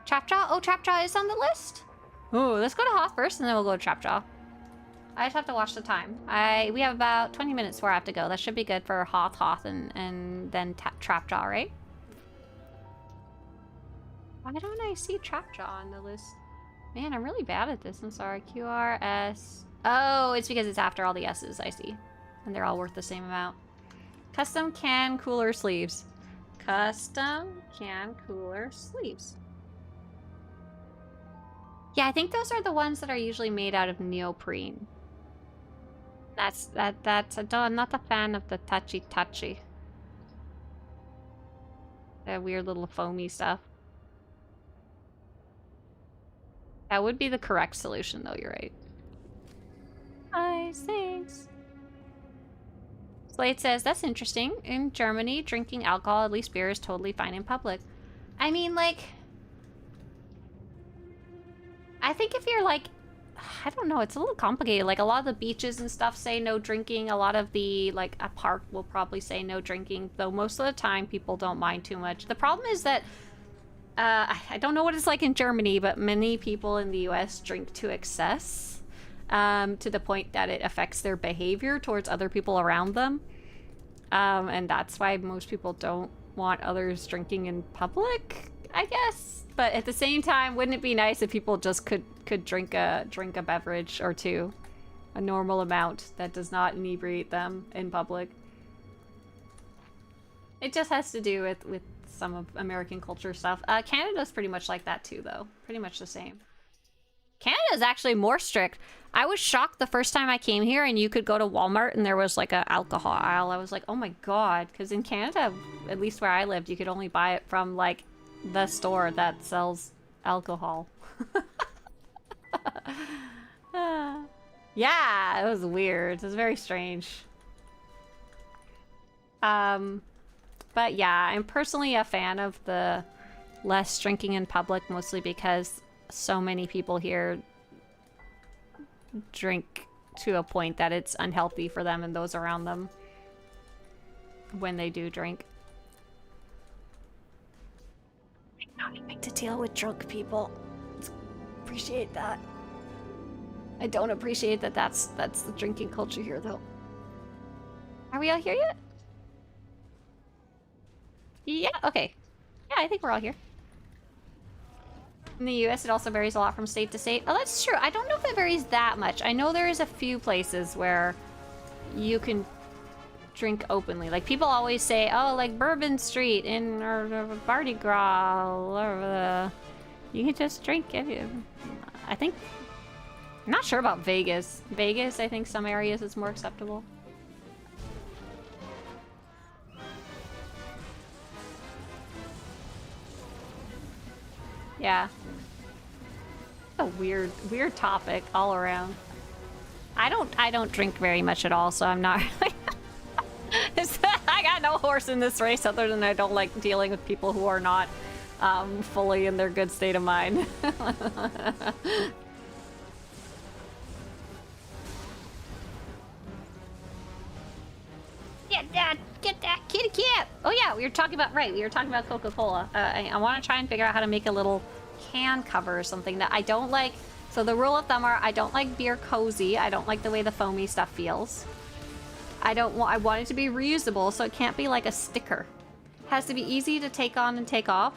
Trapjaw? Oh, Trapjaw is on the list? Oh, let's go to Hoth first and then we'll go to Trapjaw. I just have to watch the time. We have about 20 minutes where I have to go. That should be good for Hoth, and then Trapjaw, right? Why don't I see Trapjaw on the list? Man, I'm really bad at this. I'm sorry. QRS. Oh, it's because it's after all the S's, I see. And they're all worth the same amount. Custom can cooler sleeves. Custom can cooler sleeves. Yeah, I think those are the ones that are usually made out of neoprene. I'm not a fan of the touchy. That weird little foamy stuff. That would be the correct solution, though, you're right. Nice, thanks. Slade says, that's interesting. In Germany, drinking alcohol, at least beer, is totally fine in public. I mean, like... I think if you're, like... I don't know, it's a little complicated. Like, a lot of the beaches and stuff say no drinking. A lot of the, like, a park will probably say no drinking. Though most of the time, people don't mind too much. The problem is that... I don't know what it's like in Germany, but many people in the US drink to excess. To the point that it affects their behavior towards other people around them. And that's why most people don't want others drinking in public, I guess. But at the same time, wouldn't it be nice if people just could drink a beverage or two? A normal amount that does not inebriate them in public. It just has to do with some of American culture stuff. Canada's pretty much like that too, though. Pretty much the same. Canada's actually more strict. I was shocked the first time I came here and you could go to Walmart and there was like a alcohol aisle. I was like, oh my god. Because in Canada, at least where I lived, you could only buy it from like the store that sells alcohol. Yeah, it was weird. It was very strange. But yeah, I'm personally a fan of the less drinking in public, mostly because so many people here drink to a point that it's unhealthy for them and those around them. when they do drink. Not having to deal with drunk people. Appreciate that. I don't appreciate that that's the drinking culture here, though. Are we all here yet? Yeah, okay. Yeah, I think we're all here. In the US, it also varies a lot from state to state. Oh, that's true. I don't know if it varies that much. I know there is a few places where you can drink openly. Like, people always say, oh, like Bourbon Street in or Mardi Gras, or you can just drink. I think... I'm not sure about Vegas. Vegas, I think some areas is more acceptable. Yeah. A weird topic all around. I don't drink very much at all, so I'm not I got no horse in this race other than I don't like dealing with people who are not fully in their good state of mind. Get that kitty cat! Oh yeah, we were talking about Coca-Cola. I want to try and figure out how to make a little can cover or something that I don't like. So the rule of thumb are I don't like beer cozy. I don't like the way the foamy stuff feels. I want it to be reusable, so it can't be like a sticker. It has to be easy to take on and take off.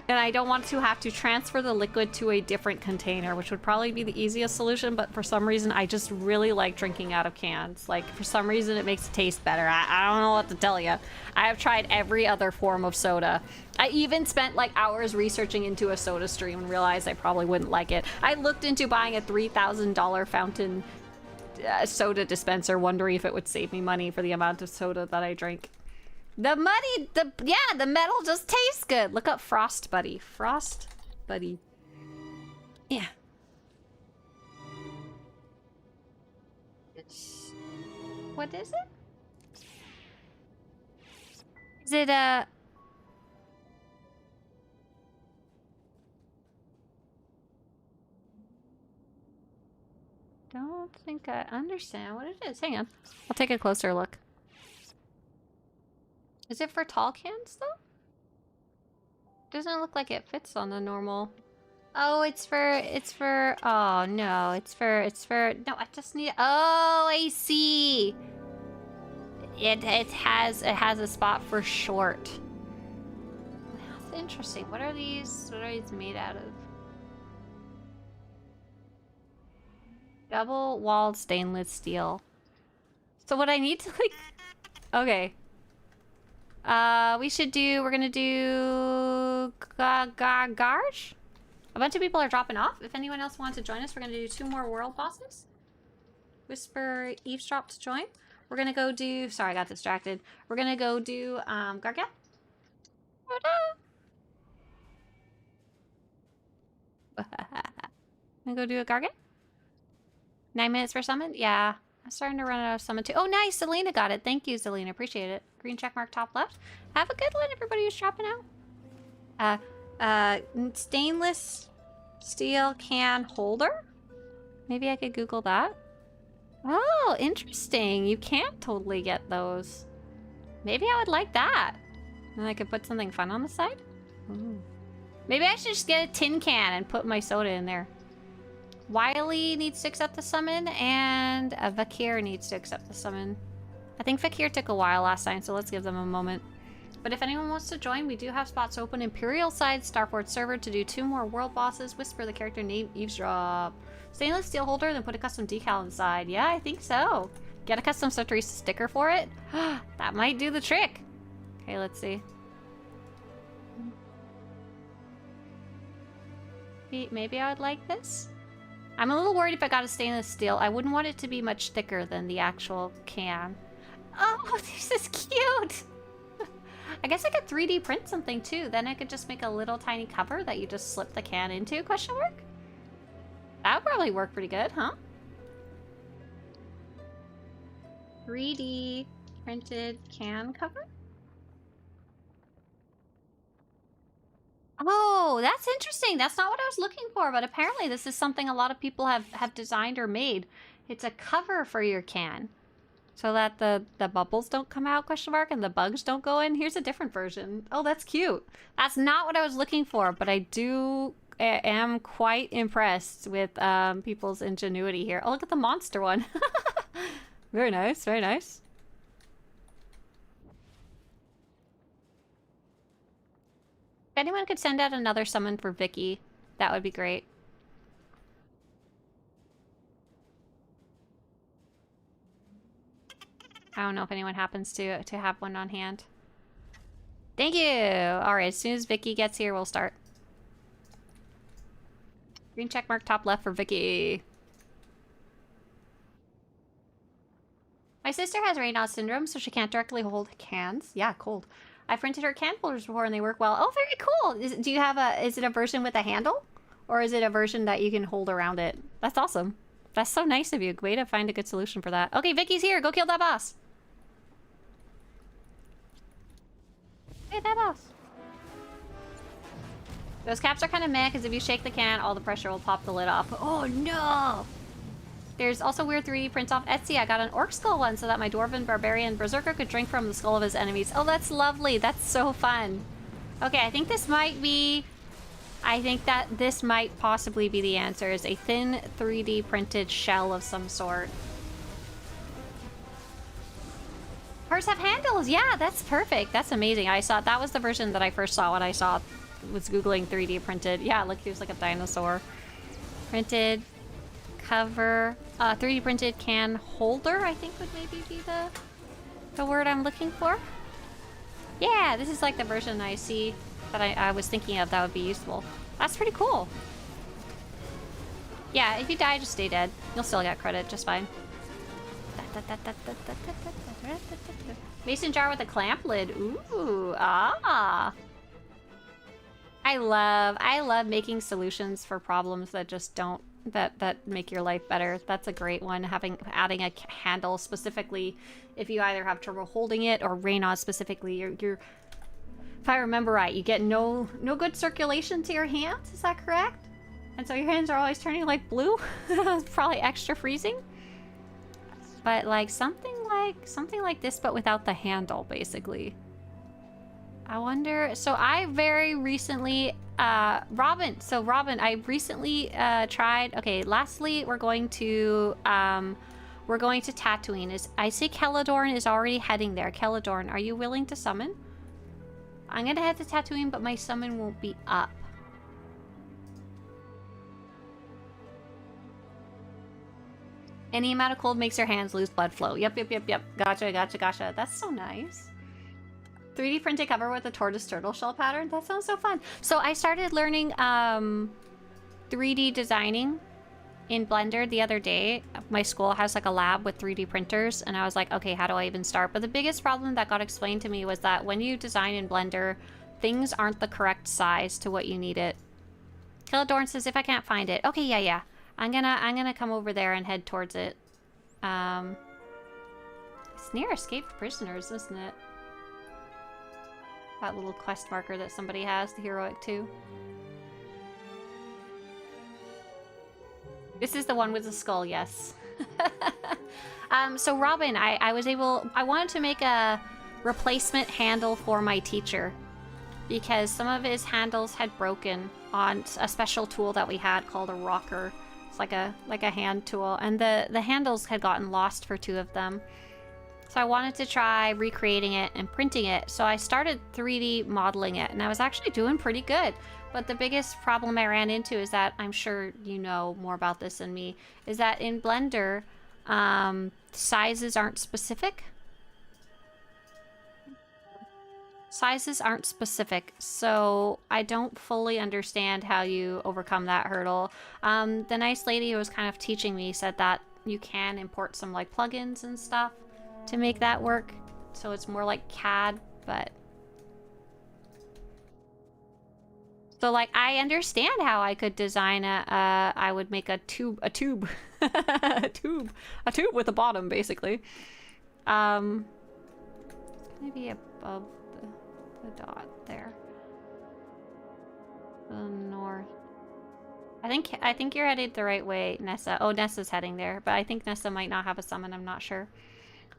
And I don't want to have to transfer the liquid to a different container, which would probably be the easiest solution, but for some reason, I just really like drinking out of cans. Like, for some reason, it makes it taste better. I don't know what to tell you. I have tried every other form of soda. I even spent, like, hours researching into a soda stream and realized I probably wouldn't like it. I looked into buying a $3,000 fountain soda dispenser, wondering if it would save me money for the amount of soda that I drink. The metal just tastes good. Look up Frost Buddy. Frost Buddy. Yeah. What is it? Is it don't think I understand what it is. Hang on. I'll take a closer look. Is it for tall cans, though? Doesn't look like it fits on the normal. Oh, it's for, oh no, it's for, no, I just need, oh, I see. It has a spot for short. That's interesting. What are these made out of? Double-walled stainless steel. So what I need to, like, okay. We're gonna do Garge? A bunch of people are dropping off. If anyone else wants to join us, we're gonna do 2 more world bosses. Whisper, eavesdrop to join. We're gonna go do, sorry, I got distracted. We're gonna go do, Gargant. Gonna go do a Gargant? 9 minutes for summon? Yeah. I'm starting to run out of summon too. Oh, nice! Selena got it. Thank you, Selena. Appreciate it. Green checkmark top left. Have a good one, everybody who's dropping out. Stainless steel can holder? Maybe I could Google that. Oh, interesting. You can totally get those. Maybe I would like that. And I could put something fun on the side. Ooh. Maybe I should just get a tin can and put my soda in there. Wiley needs to accept the summon, and Vakir needs to accept the summon. I think Vakir took a while last time, so let's give them a moment. But if anyone wants to join, we do have spots open. Imperial side, Starport server to do 2 more world bosses. Whisper the character name, eavesdrop. Stainless steel holder, then put a custom decal inside. Yeah, I think so. Get a custom Swtorista sticker for it. That might do the trick. Okay, let's see. Maybe I would like this. I'm a little worried if I got a stainless steel. I wouldn't want it to be much thicker than the actual can. Oh, this is cute! I guess I could 3D print something too. Then I could just make a little tiny cover that you just slip the can into, question mark? That would probably work pretty good, huh? 3D printed can cover? Oh, that's interesting. That's not what I was looking for, but apparently this is something a lot of people have designed or made. It's a cover for your can. So that the bubbles don't come out, question mark, and the bugs don't go in. Here's a different version. Oh, that's cute. That's not what I was looking for, but I am quite impressed with people's ingenuity here. Oh, look at the monster one. Very nice, very nice. If anyone could send out another summon for Vicky, that would be great. I don't know if anyone happens to have one on hand. Thank you! Alright, as soon as Vicky gets here, we'll start. Green check mark top left for Vicky. My sister has Raynaud's syndrome, so she can't directly hold cans. Yeah, cold. I printed her can holders before and they work well. Oh, very cool! Do you have is it a version with a handle? Or is it a version that you can hold around it? That's awesome. That's so nice of you. Way to find a good solution for that. Okay, Vicky's here. Go kill that boss. Hey, that boss. Those caps are kind of meh, because if you shake the can, all the pressure will pop the lid off. Oh, no! There's also weird 3D prints off Etsy. I got an orc skull one so that my dwarven barbarian berserker could drink from the skull of his enemies. Oh, that's lovely. That's so fun. Okay, I think this might be... I think that this might possibly be the answer, is a thin 3D printed shell of some sort. Hers have handles. Yeah, that's perfect. That's amazing. That was the version that I first saw when I was Googling 3D printed. Yeah, look, here's like a dinosaur. Printed cover, 3D printed can holder, I think would maybe be the word I'm looking for. Yeah, this is like the version I see that I was thinking of that would be useful. That's pretty cool. Yeah, if you die, just stay dead. You'll still get credit just fine. Mason jar with a clamp lid. Ooh, ah. I love making solutions for problems that just don't, that make your life better. That's a great one. Adding a handle specifically if you either have trouble holding it or Raynaud specifically, you're if I remember right, you get no good circulation to your hands, is that correct? And so your hands are always turning like blue. It's probably extra freezing. But like something like this but without the handle, basically. I wonder, so I very recently Robin, I recently tried, okay, lastly we're going to Tatooine. I see Celadorn is already heading there. Celadorn, are you willing to summon? I'm gonna head to Tatooine, but my summon won't be up. Any amount of cold makes your hands lose blood flow. Yep. Gotcha. That's so nice. 3D printed cover with a tortoise turtle shell pattern. That sounds so fun. So I started learning 3D designing in Blender the other day. My school has like a lab with 3D printers, and I was like, okay, how do I even start? But the biggest problem that got explained to me was that when you design in Blender, things aren't the correct size to what you need it. Celadorn says, if I can't find it. Okay, yeah. I'm gonna come over there and head towards it. It's near escaped prisoners, isn't it? That little quest marker that somebody has, the heroic 2. This is the one with the skull, yes. So Robin, I wanted to make a replacement handle for my teacher because some of his handles had broken on a special tool that we had called a rocker. It's like a hand tool, and the handles had gotten lost for 2 of them. So I wanted to try recreating it and printing it. So I started 3D modeling it, and I was actually doing pretty good. But the biggest problem I ran into is that, I'm sure you know more about this than me, is that in Blender, sizes aren't specific. Sizes aren't specific, so I don't fully understand how you overcome that hurdle. The nice lady who was kind of teaching me said that you can import some like plugins and stuff to make that work, so it's more like CAD, but... So like, I understand how I could design I would make a tube a tube with a bottom, basically. Maybe above the dot there. The north. I think you're headed the right way, Nessa. Oh, Nessa's heading there, but I think Nessa might not have a summon, I'm not sure.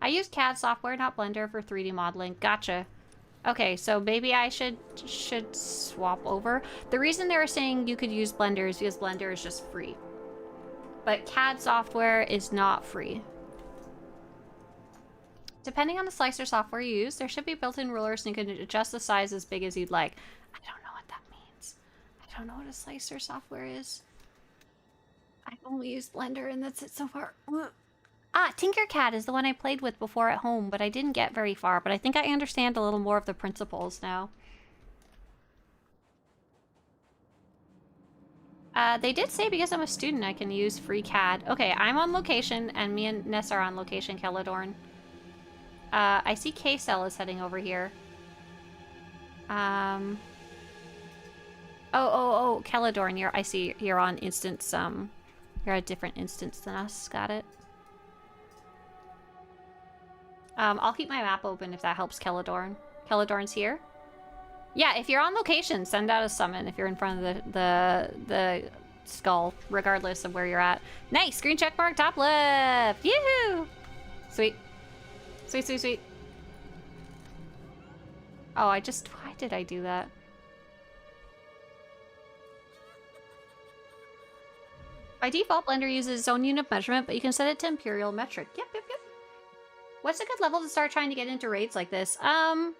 I use CAD software, not Blender, for 3D modeling. Gotcha. Okay, so maybe I should swap over. The reason they were saying you could use Blender is because Blender is just free. But CAD software is not free. Depending on the slicer software you use, there should be built-in rulers and you can adjust the size as big as you'd like. I don't know what that means. I don't know what a slicer software is. I've only used Blender and that's it so far. Ah, Tinkercad is the one I played with before at home, but I didn't get very far. But I think I understand a little more of the principles now. They did say because I'm a student I can use free CAD. Okay, I'm on location and me and Ness are on location, Celadorn. I see K-Cell is heading over here. Oh, Celadorn, I see you're on instance, you're a different instance than us. Got it. I'll keep my map open if that helps Celadorn. Celadorn's here? Yeah, if you're on location, send out a summon if you're in front of the skull, regardless of where you're at. Nice! Green check mark, top left! Yoo-hoo! Sweet. Sweet, sweet, sweet. Oh, why did I do that? By default, Blender uses its own unit of measurement, but you can set it to imperial metric. Yep. What's a good level to start trying to get into raids like this? Level.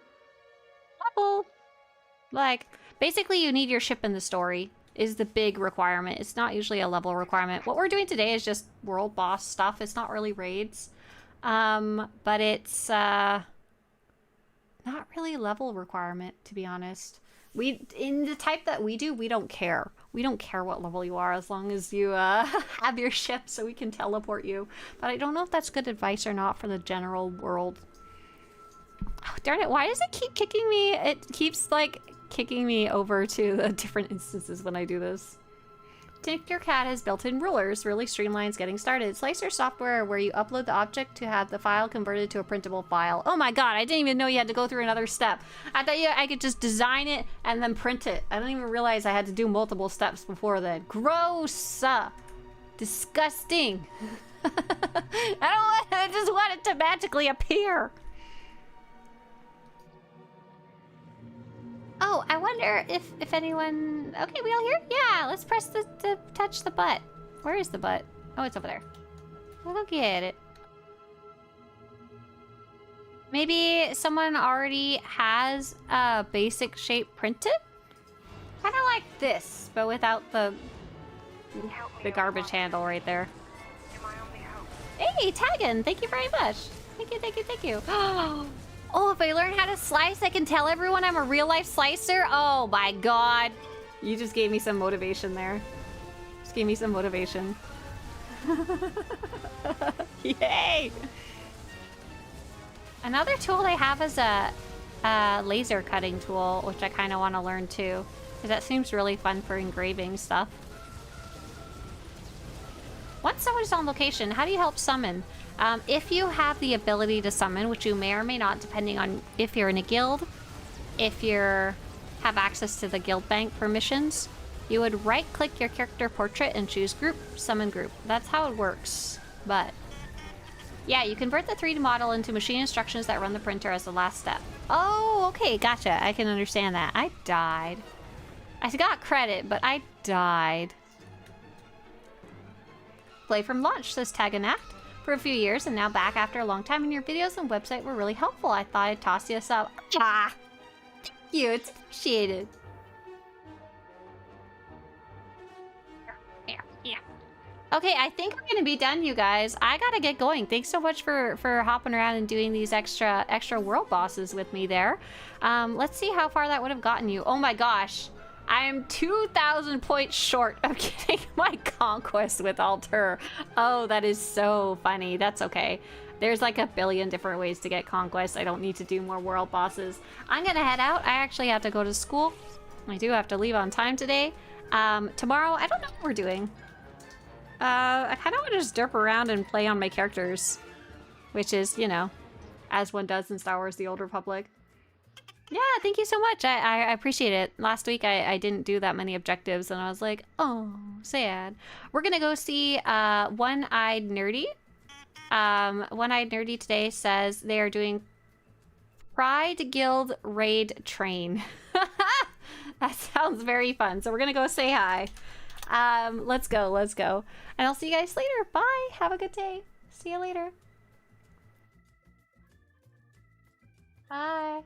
Like, basically you need your ship in the story is the big requirement. It's not usually a level requirement. What we're doing today is just world boss stuff. It's not really raids. But it's, not really a level requirement, to be honest. In the type that we do, we don't care. We don't care what level you are as long as you, have your ship so we can teleport you. But I don't know if that's good advice or not for the general world. Oh, darn it. Why does it keep kicking me? It keeps, like, kicking me over to the different instances when I do this. Tinkercad has built-in rulers, really streamlines getting started. Slicer software where you upload the object to have the file converted to a printable file. Oh my god, I didn't even know you had to go through another step. I thought I could just design it and then print it. I didn't even realize I had to do multiple steps before then. Gross! Disgusting! I just want it to magically appear! Oh, I wonder if anyone... Okay, we all here? Yeah, let's press the touch the butt. Where is the butt? Oh, it's over there. We'll get it. Maybe someone already has a basic shape printed? Kind of like this, but without the garbage handle right there. Hey, Taggin! Thank you very much. Thank you. Oh, if I learn how to slice, I can tell everyone I'm a real-life slicer? Oh my god. You just gave me some motivation there. Just gave me some motivation. Yay! Another tool they have is a laser cutting tool, which I kind of want to learn too. Because that seems really fun for engraving stuff. Once someone's on location, how do you help summon? If you have the ability to summon, which you may or may not, depending on if you're in a guild, if you have access to the guild bank permissions, you would right-click your character portrait and choose group, summon group. That's how it works. But yeah, you convert the 3D model into machine instructions that run the printer as the last step. Oh, okay, gotcha. I can understand that. I died. I got credit, but I died. Play from launch, says Tag and Act. For a few years and now back after a long time, and your videos and website were really helpful. I thought I'd toss you a sub. Ah, thank you. It's appreciated. Yeah. Okay, I think we're gonna be done, you guys. I gotta get going. Thanks so much for hopping around and doing these extra world bosses with me there. Let's see how far that would have gotten you. Oh my gosh. I am 2,000 points short of getting my conquest with Alter. Oh, that is so funny. That's okay. There's like a billion different ways to get conquest. I don't need to do more world bosses. I'm gonna head out. I actually have to go to school. I do have to leave on time today. Tomorrow, I don't know what we're doing. I kind of want to just derp around and play on my characters. Which is, you know, as one does in Star Wars The Old Republic. Yeah, thank you so much. I appreciate it. Last week I didn't do that many objectives and I was like, oh, sad. We're gonna go see One-Eyed Nerdy. One-Eyed Nerdy today says they are doing Pride Guild Raid Train. That sounds very fun. So we're gonna go say hi. Let's go. And I'll see you guys later. Bye. Have a good day. See you later. Bye.